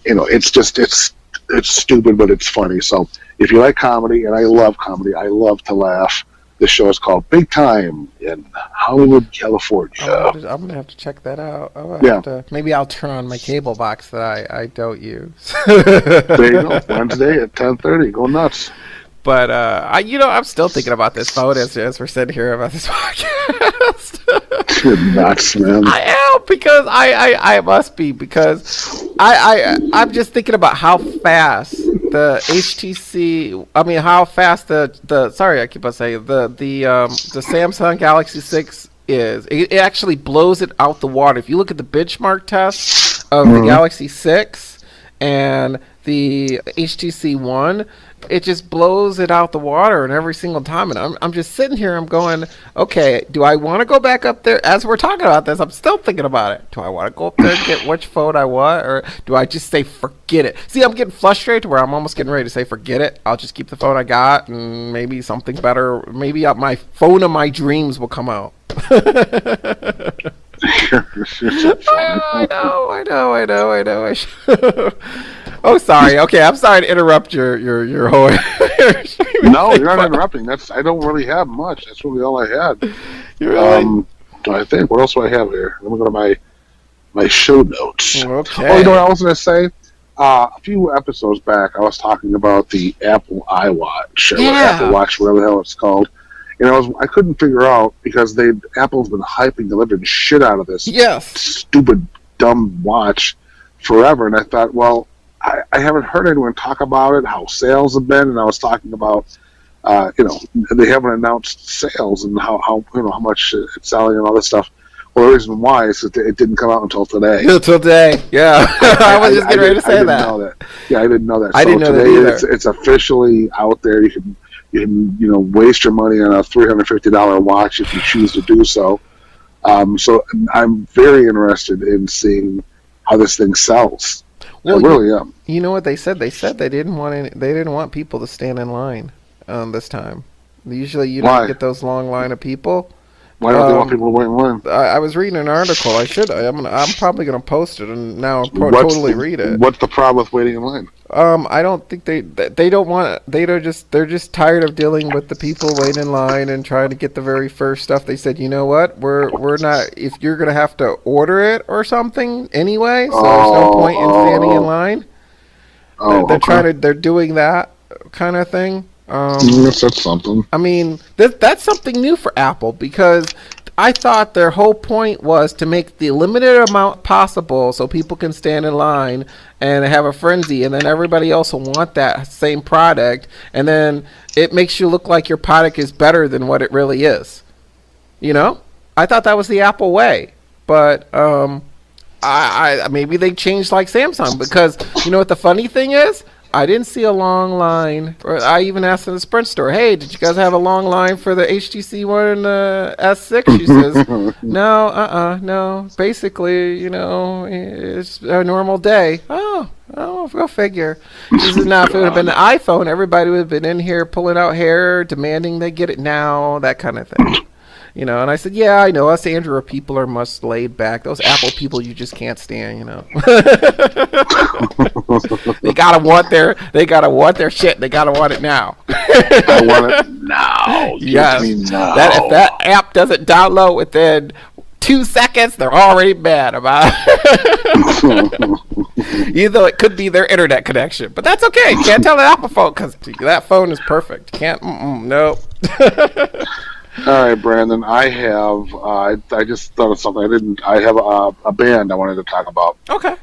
It's stupid, but it's funny. So if you like comedy, and I love comedy, I love to laugh. This show is called Big Time in Hollywood, California. I'm gonna have to check that out. Maybe I'll turn on my cable box that I don't use. There you go. Wednesday at 10:30. Go nuts. But I'm still thinking about this phone as we're sitting here about this podcast. You're nuts, man. I am, because I must be, because I'm just thinking about how fast the HTC. I mean, how fast the sorry, I keep on saying the Samsung Galaxy 6 is. It actually blows it out the water. If you look at the benchmark tests of the Galaxy 6 and the HTC One, it just blows it out the water, and every single time. And I'm just sitting here, I'm going, okay, do I want to go back up there? As we're talking about this, I'm still thinking about it. Do I want to go up there and get which phone I want, or do I just say forget it? See, I'm getting frustrated to where I'm almost getting ready to say forget it. I'll just keep the phone I got, and maybe something better. Maybe my phone of my dreams will come out. I know. Oh, sorry. Okay, I'm sorry to interrupt your whole. No, you're not interrupting. I don't really have much. That's really all I had. You're really. I think. What else do I have here? Let me go to my show notes. Okay. Oh, you know what I was going to say? A few episodes back, I was talking about the Apple iWatch, or Apple Watch, whatever the hell it's called. And I couldn't figure out, because Apple's been hyping the living shit out of this stupid, dumb watch forever. And I thought, well, I haven't heard anyone talk about it, how sales have been, and I was talking about, they haven't announced sales and how much it's selling and all this stuff. Well, the reason why is that it didn't come out until today. Yeah. I was just getting ready to say that. Yeah, I didn't know that. I didn't know that either. It's officially out there. You can waste your money on a $350 watch if you choose to do so. So I'm very interested in seeing how this thing sells. Well, I really am. You know what they said? They said they didn't want people to stand in line this time. Usually you don't get those long line of people. Why don't they want people to wait in line? I was reading an article. I'm probably going to post it, and now totally read it. What's the problem with waiting in line? I don't think they don't want. They're just tired of dealing with the people waiting in line and trying to get the very first stuff. They said, you know what, we're not. If you're going to have to order it or something anyway, so there's no point in standing in line. They're doing that kind of thing. That's something. I mean, that's something new for Apple, because I thought their whole point was to make the limited amount possible so people can stand in line and have a frenzy, and then everybody else will want that same product, and then it makes you look like your product is better than what it really is. I thought that was the Apple way, but I maybe they changed like Samsung, because you know what the funny thing is? I didn't see a long line. I even asked in the Sprint store, hey, did you guys have a long line for the HTC One S6? She says, no. Basically, it's a normal day. Oh, go figure. She says, now, if it would have been an iPhone, everybody would have been in here pulling out hair, demanding they get it now, that kind of thing. You know, and I said, yeah, I know us Android people are much laid back. Those Apple people you just can't stand, you know. They gotta want their shit. They gotta want it now. I want it now. Yes. Give me now. That if that app doesn't download within 2 seconds, they're already mad about it. Even though it could be their internet connection, but that's okay. Can't tell an Apple phone because that phone is perfect. Can't. Nope. All right, Brandon. I have. I just thought of something. I have a band I wanted to talk about. Okay.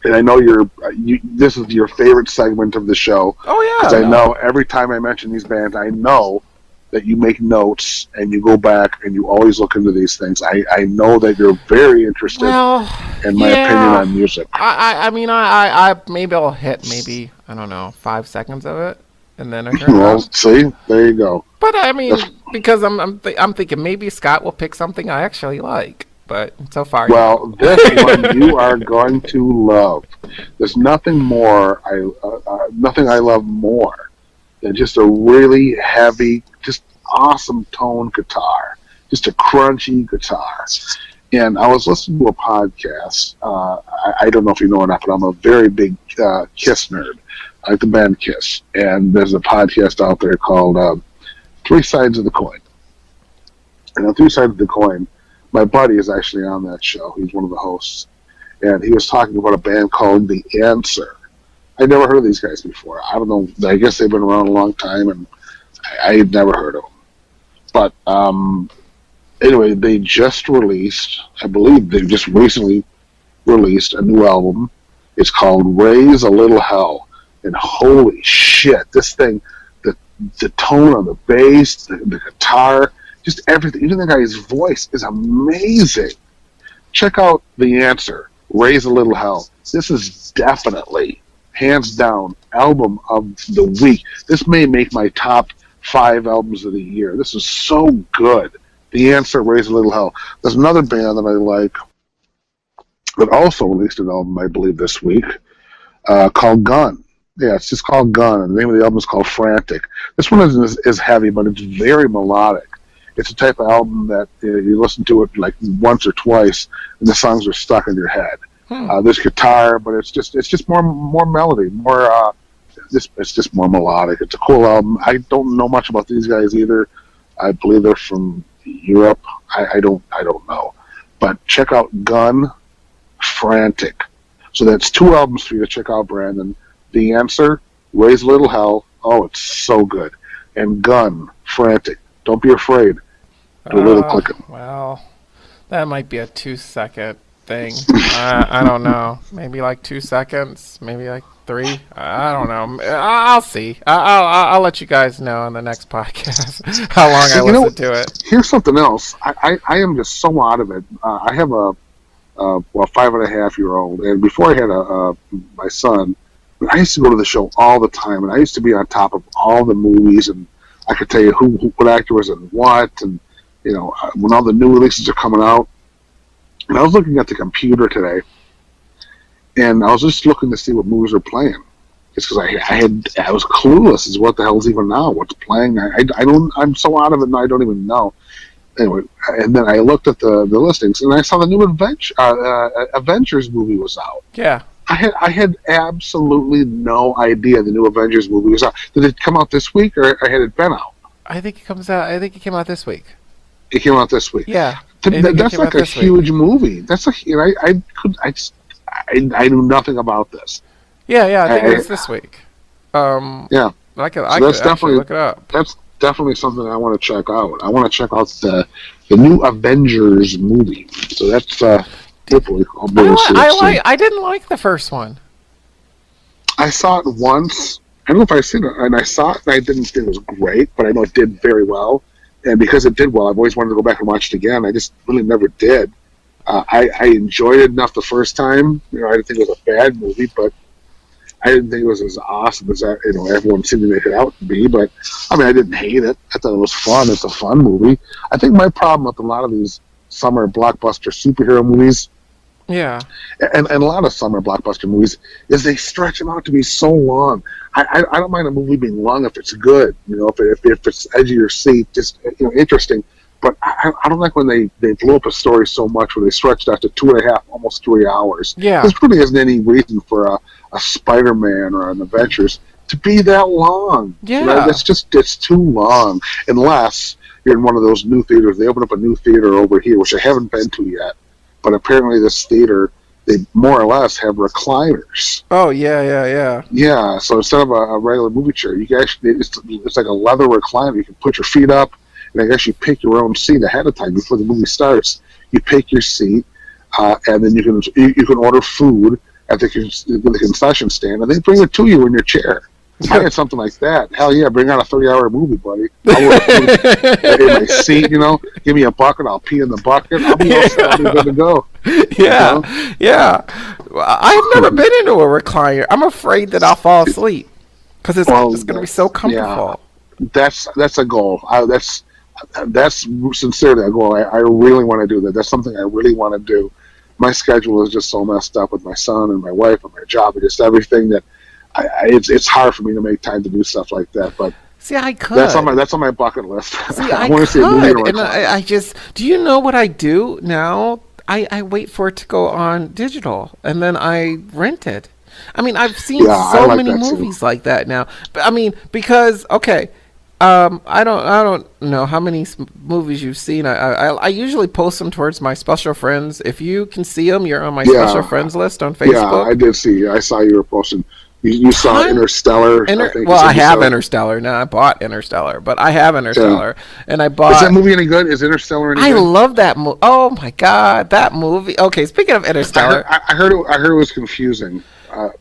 And I know this is your favorite segment of the show. Oh yeah. Because I know every time I mention these bands, I know that you make notes and you go back and you always look into these things. I know that you're very interested in my opinion on music. I mean, I maybe I'll hit I don't know 5 seconds of it, and then I turn well, see, there you go. But I mean, because I'm thinking maybe Scott will pick something I actually like. But so far, well, this one you are going to love. There's nothing I love more than just a really heavy, just awesome tone guitar, just a crunchy guitar. And I was listening to a podcast. I don't know if you know or not, but I'm a very big Kiss nerd. I like the band Kiss. And there's a podcast out there called Three Sides of the Coin. And on Three Sides of the Coin, my buddy is actually on that show. He's one of the hosts. And he was talking about a band called The Answer. I'd never heard of these guys before. I don't know. I guess they've been around a long time, and I had never heard of them. But anyway, they just released, I believe they just recently released a new album. It's called Raise a Little Hell. And holy shit, this thing, the tone on the bass, the guitar, just everything, even the guy's voice is amazing. Check out The Answer, Raise a Little Hell. This is definitely, hands down, album of the week. This may make my top 5 albums of the year. This is so good. The Answer, Raise a Little Hell. There's another band that I like that also released an album, I believe, this week called Gun. Yeah, it's just called Gun, and the name of the album is called Frantic. This one is heavy, but it's very melodic. It's a type of album that you listen to it like once or twice, and the songs are stuck in your head. There's guitar, but it's just more melody, it's just more melodic. It's a cool album. I don't know much about these guys either. I believe they're from Europe. I don't know, but check out Gun, Frantic. So that's 2 albums for you to check out, Brandon. The Answer, Raise a Little Hell. Oh, it's so good. And Gun, Frantic. Don't be afraid. Do a little clicking. Well, that might be a 2-second thing. I don't know. Maybe like 2 seconds. Maybe like 3. I don't know. I'll see. I'll let you guys know on the next podcast how long I listen to it. Here's something else. I am just so out of it. I have a 5.5-year-old, and before I had my son, I used to go to the show all the time, and I used to be on top of all the movies, and I could tell you what actor was in what, and when all the new releases are coming out. And I was looking at the computer today, and I was just looking to see what movies are playing. It's because I was clueless as what the hell's even now, what's playing. I'm so out of it now I don't even know. Anyway, and then I looked at the listings, and I saw the new Avengers movie was out. Yeah. I had absolutely no idea the new Avengers movie was out. Did it come out this week, or had it been out? I think it came out this week. It came out this week. Yeah. That's like a huge movie. That's I knew nothing about this. Yeah, I think it's this week. Yeah. I could actually look it up. That's definitely something I want to check out. I want to check out the new Avengers movie. So that's hopefully I'll be able to see it soon. I didn't like the first one. I saw it once. I don't know if I've seen it, and I saw it, and I didn't think it was great, but I know it did very well. And because it did well, I've always wanted to go back and watch it again. I just really never did. I enjoyed it enough the first time. I didn't think it was a bad movie, but I didn't think it was as awesome as everyone seemed to make it out to be. But I mean, I didn't hate it. I thought it was fun. It's a fun movie. I think my problem with a lot of these summer blockbuster superhero movies, yeah, and a lot of summer blockbuster movies, is they stretch them out to be so long. I don't mind a movie being long if it's good, if it's edge of your seat, just interesting. But I don't like when they blow up a story so much where they stretch it out to 2.5, almost 3 hours. Yeah. There really isn't any reason for a Spider-Man or an Avengers to be that long. Yeah. You know, it's too long. Unless you're in one of those new theaters. They open up a new theater over here, which I haven't been to yet. But apparently this theater, they more or less have recliners. Oh, yeah. Yeah, so instead of a regular movie chair, you can actually, it's like a leather recliner. You can put your feet up, and I guess you pick your own seat ahead of time before the movie starts. You pick your seat, and then you can order food at the concession stand, and they bring it to you in your chair. I had something like that. Hell yeah, bring out a 30-hour movie, buddy. I'll in my seat, you know. Give me a bucket, I'll pee in the bucket. I'll be all set, I'll be good to go. Yeah, you know? Yeah. I've never been into a recliner. I'm afraid that I'll fall asleep because it's going to be so comfortable. Yeah, that's a goal. That's sincerely a goal. I really want to do that. That's something I really want to do. My schedule is just so messed up with my son and my wife and my job and just everything that it's hard for me to make time to do stuff like that. But see, I could. That's on my bucket list. See, I want to see a movie. And I just, do you know what I do now? I wait for it to go on digital and then I rent it. I mean, I've seen so many movies like that now. But I mean, because I don't know how many movies you've seen. I usually post them towards my special friends. If you can see them, you're on my special friends list on Facebook. Yeah, I did see. I saw you were posting. You saw Interstellar. I have Interstellar. No, I bought Interstellar, but I have Interstellar, and I bought. Is that movie any good? Is Interstellar any good? I love that movie. Oh my god, that movie. Okay, speaking of Interstellar, I heard it was confusing.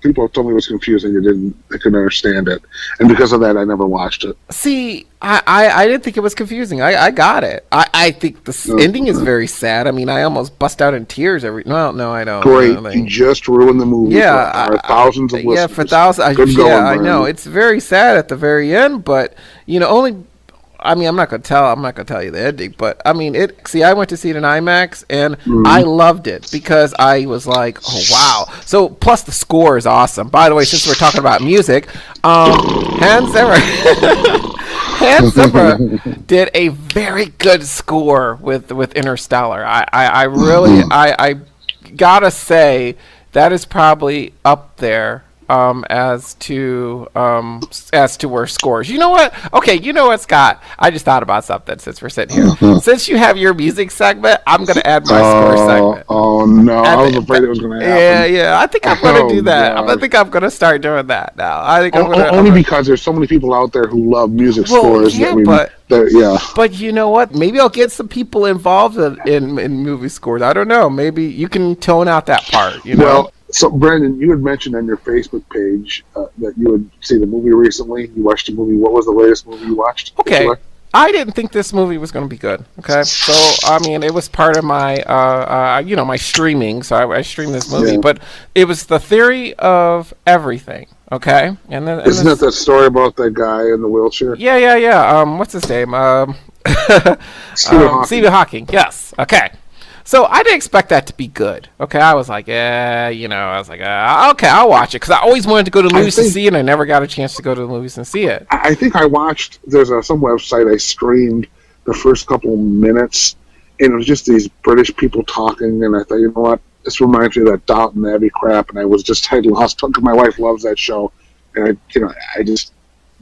People told me it was confusing. They couldn't understand it, and because of that, I never watched it. See, I didn't think it was confusing. I got it. I think the ending is very sad. I mean, I almost bust out in tears every. No, I don't. Great, you just ruined the movie. Yeah, for thousands of listeners. Yeah, for thousands. I know it's very sad at the very end, but only. I mean, I'm not gonna tell you the ending, but I mean, I went to see it in IMAX, and I loved it because I was like, oh wow. So plus the score is awesome. By the way, since we're talking about music, Hans Zimmer did a very good score with Interstellar. I really I gotta say that is probably up there. As to where scores. You know what? Okay, you know what, Scott? I just thought about something since we're sitting here. Since you have your music segment, I'm going to add my score segment. Oh, no. I was afraid it was going to happen. Yeah. I think I'm going to do that. I think I'm going to start doing that now. I think only because there's so many people out there who love music scores. Yeah, but you know what? Maybe I'll get some people involved in movie scores. I don't know. Maybe you can tone out that part, you know? Well, so, Brandon, you had mentioned on your Facebook page that you had seen a movie recently. You watched a movie. What was the latest movie you watched? Okay. I didn't think this movie was going to be good. Okay. So, I mean, it was part of my, my streaming. So I streamed this movie. Yeah. But it was The Theory of Everything. Okay. And then Isn't that the story about that guy in the wheelchair? Yeah. What's his name? Stephen Hawking. Yes. Okay. So I didn't expect that to be good. Okay, I was like, okay, I'll watch it because I always wanted to go to the movies to see it, and I never got a chance to go to the movies and see it. I think I watched. There's some website I streamed the first couple minutes, and it was just these British people talking, and I thought, you know what, this reminds me of that Downton Abbey crap, and I lost because my wife loves that show, and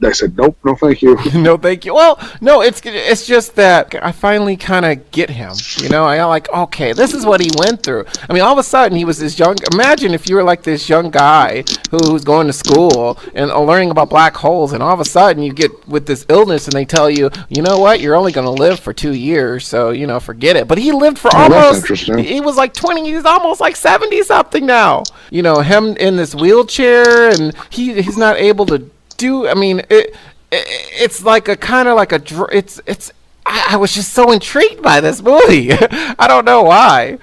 I said, nope, no thank you. No thank you. Well, no, it's just that I finally kind of get him. I like, okay, this is what he went through. I mean, all of a sudden he was this young. Imagine if you were like this young guy who's going to school and learning about black holes, and all of a sudden you get with this illness, and they tell you, you know what, you're only going to live for 2 years, so forget it. But he lived for almost. He was like 20. He's almost like 70 something now. Him in this wheelchair, and he's not able to. I mean, it's like a kind of like I was just so intrigued by this movie. I don't know why,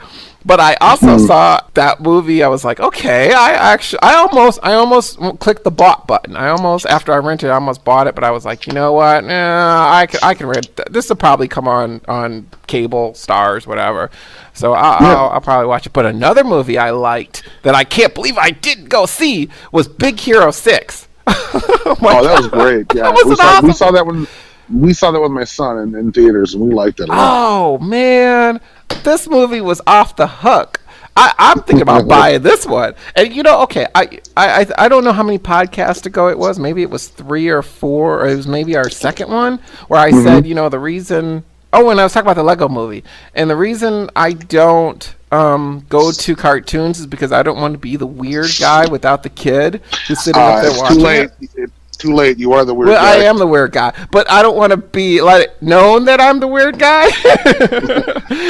but I also saw that movie. I was like, okay, I almost clicked the bought button. After I rented it, I almost bought it, but I was like, you know what? I can rent. This will probably come on cable, Stars, whatever. So I'll probably watch it. But another movie I liked that I can't believe I didn't go see was Big Hero 6. Oh, that was great. Yeah, we saw that one. We saw that with my son in theaters, and we liked it a lot. Oh man, this movie was off the hook. I'm thinking about buying this one. And okay, I don't know how many podcasts ago it was. Maybe it was 3 or 4, or it was maybe our second one where I said, the reason. Oh, and I was talking about the Lego movie, and the reason I don't go to cartoons is because I don't want to be the weird guy without the kid who's sitting up there watching. Too late. It's too late. You are the weird guy. I am the weird guy, but I don't want to be known that I'm the weird guy.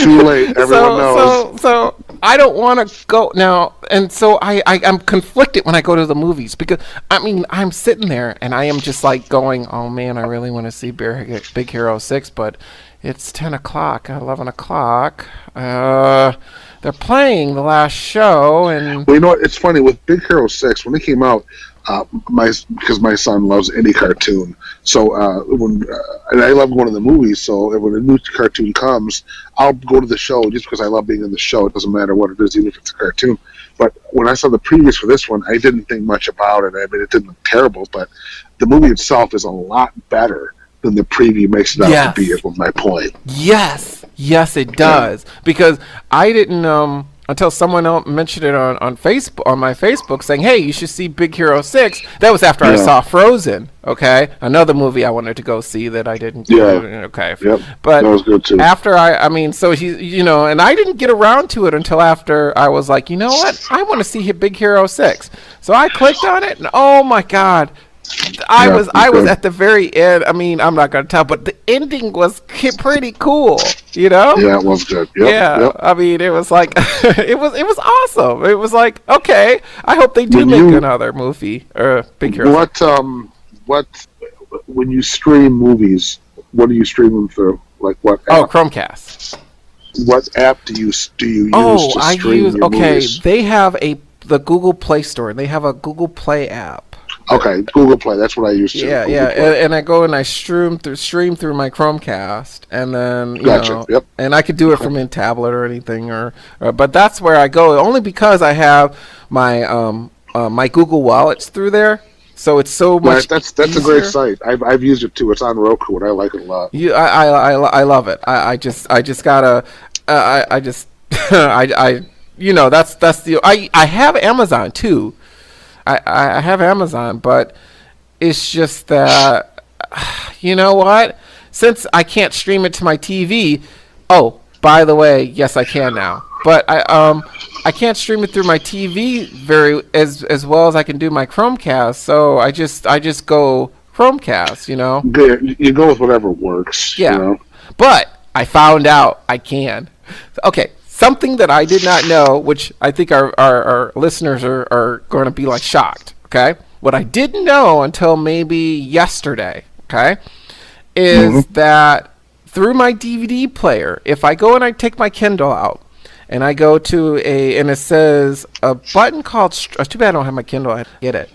Too late. Everyone knows. So I don't want to go now, and so I'm conflicted when I go to the movies because I'm sitting there and I am just going, oh man, I really want to see Big Hero 6, but it's 10 o'clock, 11 o'clock. They're playing the last show, and well, you know what? It's funny with Big Hero 6 when it came out. Because my son loves any cartoon, so and I love going to the movies. So when a new cartoon comes, I'll go to the show just because I love being in the show. It doesn't matter what it is, even if it's a cartoon. But when I saw the previews for this one, I didn't think much about it. It didn't look terrible, but the movie itself is a lot better than the preview makes it out to be. It was my point. Yes, it does. Because I didn't until someone else mentioned it on Facebook, on my Facebook, saying, "Hey, you should see Big Hero 6." That was after I saw Frozen. Okay, another movie I wanted to go see that I didn't. Okay. Yep. But that was good too. After so he, and I didn't get around to it until after I was like, you know what, I want to see Big Hero 6. So I clicked on it, and oh my God. I was at the very end. I'm not going to tell, but the ending was pretty cool, Yeah, it was good. Yep. It was like it was awesome. It was like, okay, I hope they do make another movie or Big Hero. What when you stream movies, what do you stream them through? Like what app? Oh, Chromecast. What app do you use to stream your movies? They have the Google Play Store, and they have a Google Play app. Okay, Google Play. That's what I use to. Yeah, and I go and I stream through my Chromecast, and then and I could do it from a tablet or anything, but that's where I go only because I have my my Google Wallets through there, so it's so much. That's a great site. I've used it too. It's on Roku, and I like it a lot. I love it. I just gotta that's the I have Amazon too. I have Amazon, but it's just that, you know what? Since I can't stream it to my TV, oh, by the way, yes, I can now. But I can't stream it through my TV as well as I can do my Chromecast. So I just go Chromecast, Good. You go with whatever works. Yeah. But I found out I can. Okay. Something that I did not know, which I think our listeners are going to be shocked, okay? What I didn't know until maybe yesterday, okay, is that through my DVD player, if I go and I take my Kindle out and I go to and it says a button called, too bad I don't have my Kindle, I get it.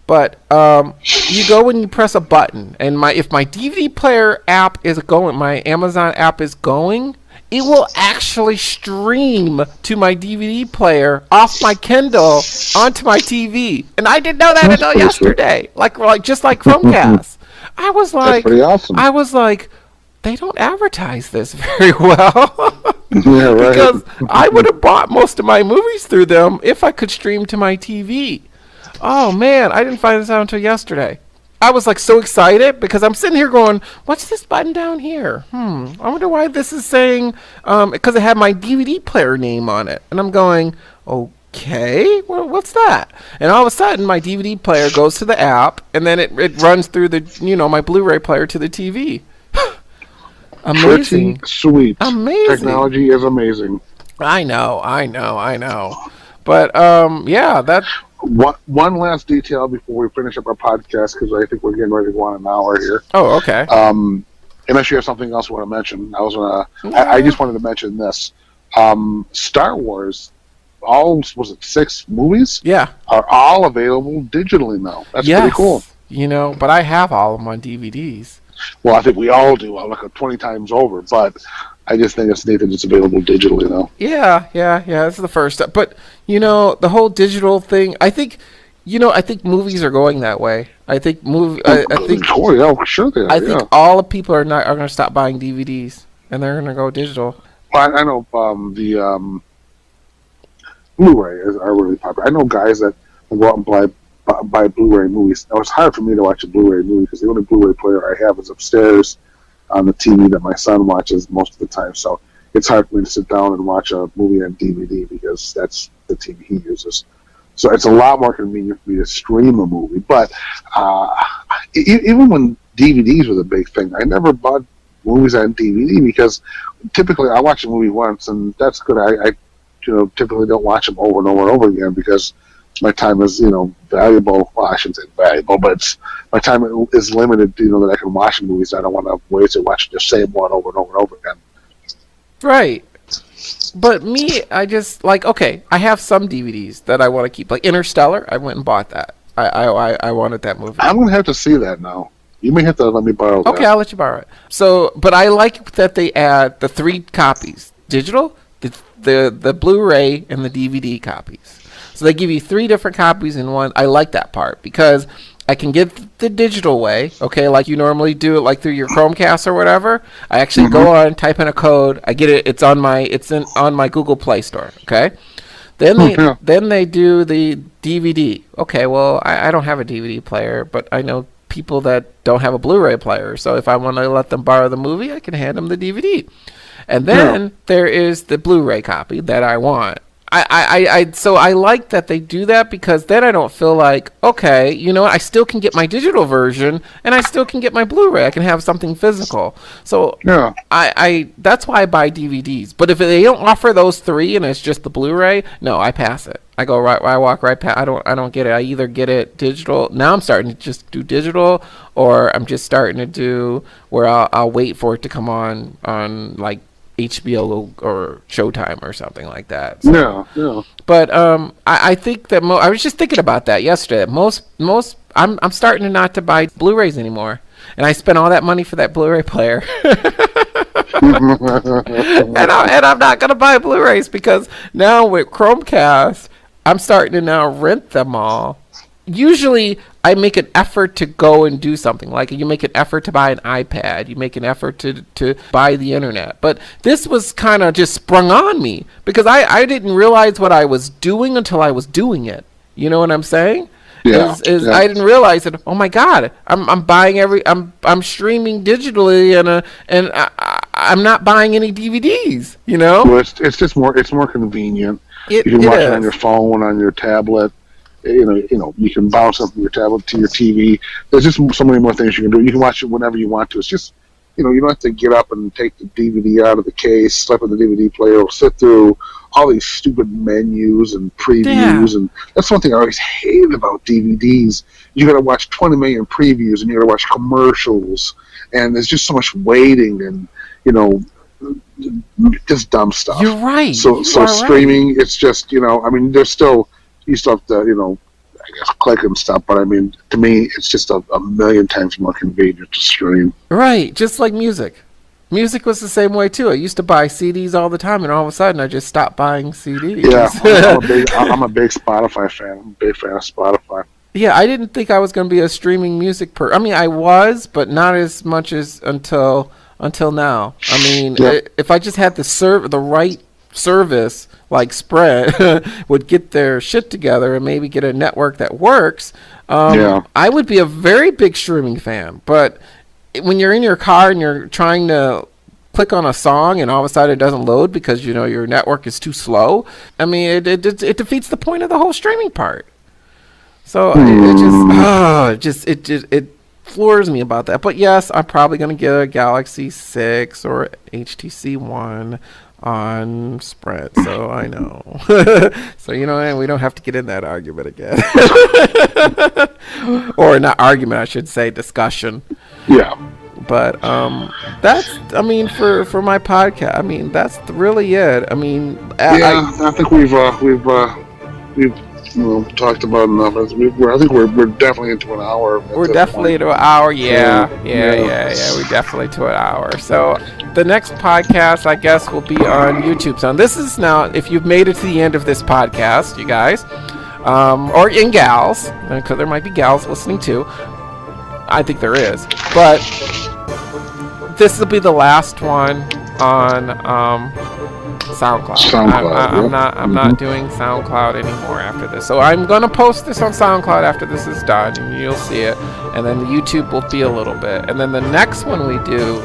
But you go and you press a button, and if my DVD player app is going, my Amazon app is going, it will actually stream to my DVD player off my Kindle onto my TV, and I didn't know that until yesterday. Just like Chromecast, I was like, that's pretty awesome. I was like, they don't advertise this very well. Yeah, right. Because I would have bought most of my movies through them if I could stream to my TV. Oh man, I didn't find this out until yesterday. I was so excited because I'm sitting here going, what's this button down here? I wonder why this is saying, because it had my DVD player name on it. And I'm going, okay, well, what's that? And all of a sudden my DVD player goes to the app, and then it runs through my Blu-ray player to the TV. Amazing. Pretty sweet. Amazing. Technology is amazing. I know. But, that... One last detail before we finish up our podcast, because I think we're getting ready to go on an hour here. Oh, okay. Unless you have something else you want to mention, I just wanted to mention this. Star Wars, was it 6 movies? Yeah. Are all available digitally now. That's pretty cool. But I have all of them on DVDs. Well, I think we all do. I look at 20 times over, but I just think it's neat that it's available digitally now. Yeah. This is the first step. But, the whole digital thing, I think I think movies are going that way. I think I think Oh, yeah, sure they are. I think all the people are going to stop buying DVDs and they're going to go digital. Well, I know the Blu-ray are really popular. I know guys that will go out and buy Blu-ray movies. Now, it's hard for me to watch a Blu-ray movie because the only Blu-ray player I have is upstairs on the TV that my son watches most of the time. So it's hard for me to sit down and watch a movie on DVD because that's the TV he uses. So it's a lot more convenient for me to stream a movie. But even when DVDs were the big thing, I never bought movies on DVD because typically I watch a movie once and that's good. I typically don't watch them over and over and over again because my time is, valuable. Well, I shouldn't say valuable, but my time is limited, that I can watch movies. I don't want to waste it watching the same one over and over and over again. Right. But me, I just okay, I have some DVDs that I want to keep. Like Interstellar, I went and bought that. I wanted that movie. I'm going to have to see that now. You may have to let me borrow that. Okay, I'll let you borrow it. So, but I like that they add the 3 copies. Digital, the Blu-ray, and the DVD copies. So they give you 3 different copies in one. I like that part because I can get the digital way, okay, like you normally do it, like through your Chromecast or whatever. I actually go on, type in a code. I get it. It's on my Google Play Store, okay. Then they do the DVD. Okay, well, I don't have a DVD player, but I know people that don't have a Blu-ray player. So if I want to let them borrow the movie, I can hand them the DVD. And then there is the Blu-ray copy that I want. So I like that they do that because then I don't feel like, okay, you know what, I still can get my digital version and I still can get my Blu-ray. I can have something physical. So I that's why I buy DVDs. But if they don't offer those 3 and it's just the Blu-ray, no, I pass it. I walk right past. I don't get it. I either get it digital. Now I'm starting to just do digital, or I'm just starting to do where I'll wait for it to come on like HBO or Showtime or something like that. So, yeah. But I think that I was just thinking about that yesterday. Most I'm starting to not to buy Blu-rays anymore, and I spent all that money for that Blu-ray player. and I'm not gonna buy Blu-rays because now with Chromecast, I'm starting to now rent them all. Usually I make an effort to go and do something. Like you make an effort to buy an iPad. You make an effort to buy the internet. But this was kind of just sprung on me because I didn't realize what I was doing until I was doing it. You know what I'm saying? Yeah. I didn't realize that. Oh my God! I'm buying I'm streaming digitally and I'm not buying any DVDs. You know? Well, it's just more. It's more convenient. You can watch it on your phone, on your tablet. You can bounce up from your tablet to your TV. There's just so many more things you can do. You can watch it whenever you want to. It's just, you don't have to get up and take the DVD out of the case, slap in the DVD player, or sit through all these stupid menus and previews. And that's one thing I always hated about DVDs. You got to watch 20 million previews, and you got to watch commercials, and there's just so much waiting, and just dumb stuff. You're right. So streaming, it's just there's still. You still have to, I guess, click and stuff. But, to me, it's just a million times more convenient to stream. Right. Just like music. Music was the same way, too. I used to buy CDs all the time, and all of a sudden, I just stopped buying CDs. Yeah. I'm a big Spotify fan. I'm a big fan of Spotify. Yeah, I didn't think I was going to be a streaming music I was, but not as much as until now. If I just had the right service like Spread would get their shit together and maybe get a network that works, I would be a very big streaming fan. But when you're in your car and you're trying to click on a song and all of a sudden it doesn't load because your network is too slow, it defeats the point of the whole streaming part. So it floors me about that. But yes, I'm probably going to get a Galaxy 6 or HTC One on Sprint, so I know. So and we don't have to get in that argument again. Or not argument, I should say, discussion. Yeah. But that's for my podcast, that's really it. I think we've talked about enough. I think we're definitely into an hour. We're definitely into an hour. Yeah. We're definitely to an hour. So the next podcast, I guess, will be on YouTube. So this is now, if you've made it to the end of this podcast, you guys, or in gals, because there might be gals listening too. I think there is, but this will be the last one on SoundCloud. I'm not doing SoundCloud anymore after this. So I'm gonna post this on SoundCloud after this is done, and you'll see it. And then the YouTube will be a little bit. And then the next one we do,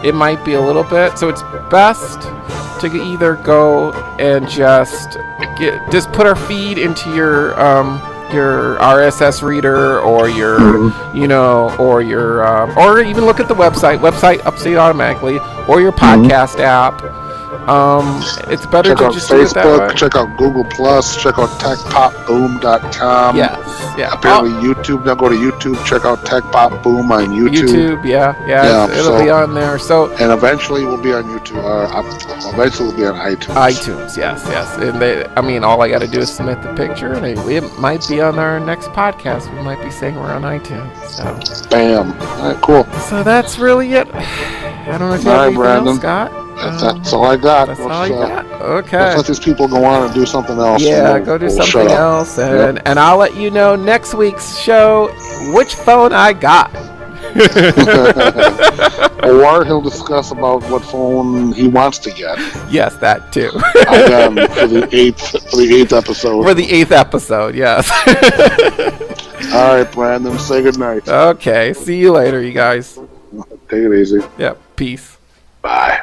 it might be a little bit. So it's best to either go and just put our feed into your RSS reader, or your or even look at the website update automatically, or your podcast app. It's better check to out just do it that way. Facebook, check out Google Plus, check out techpopboom.com. Yes. Apparently YouTube. Now go to YouTube. Check out Tech Pop Boom on YouTube. It'll be on there. So and eventually we'll be on YouTube. Eventually we'll be on iTunes. Yes. And all I got to do is submit the picture, and it might be on our next podcast. We might be saying we're on iTunes. So. Bam. All right, cool. So that's really it. I don't know if you have anything else, Scott. That's all I got. That's all you got? Okay. Let's let these people go on and do something else. Yeah, go do something else. And I'll let you know next week's show which phone I got. Or he'll discuss about what phone he wants to get. Yes, that too. Again, for the eighth episode. For the 8th episode, yes. All right, Brandon, say goodnight. Okay, see you later, you guys. Take it easy. Yep, peace. Bye.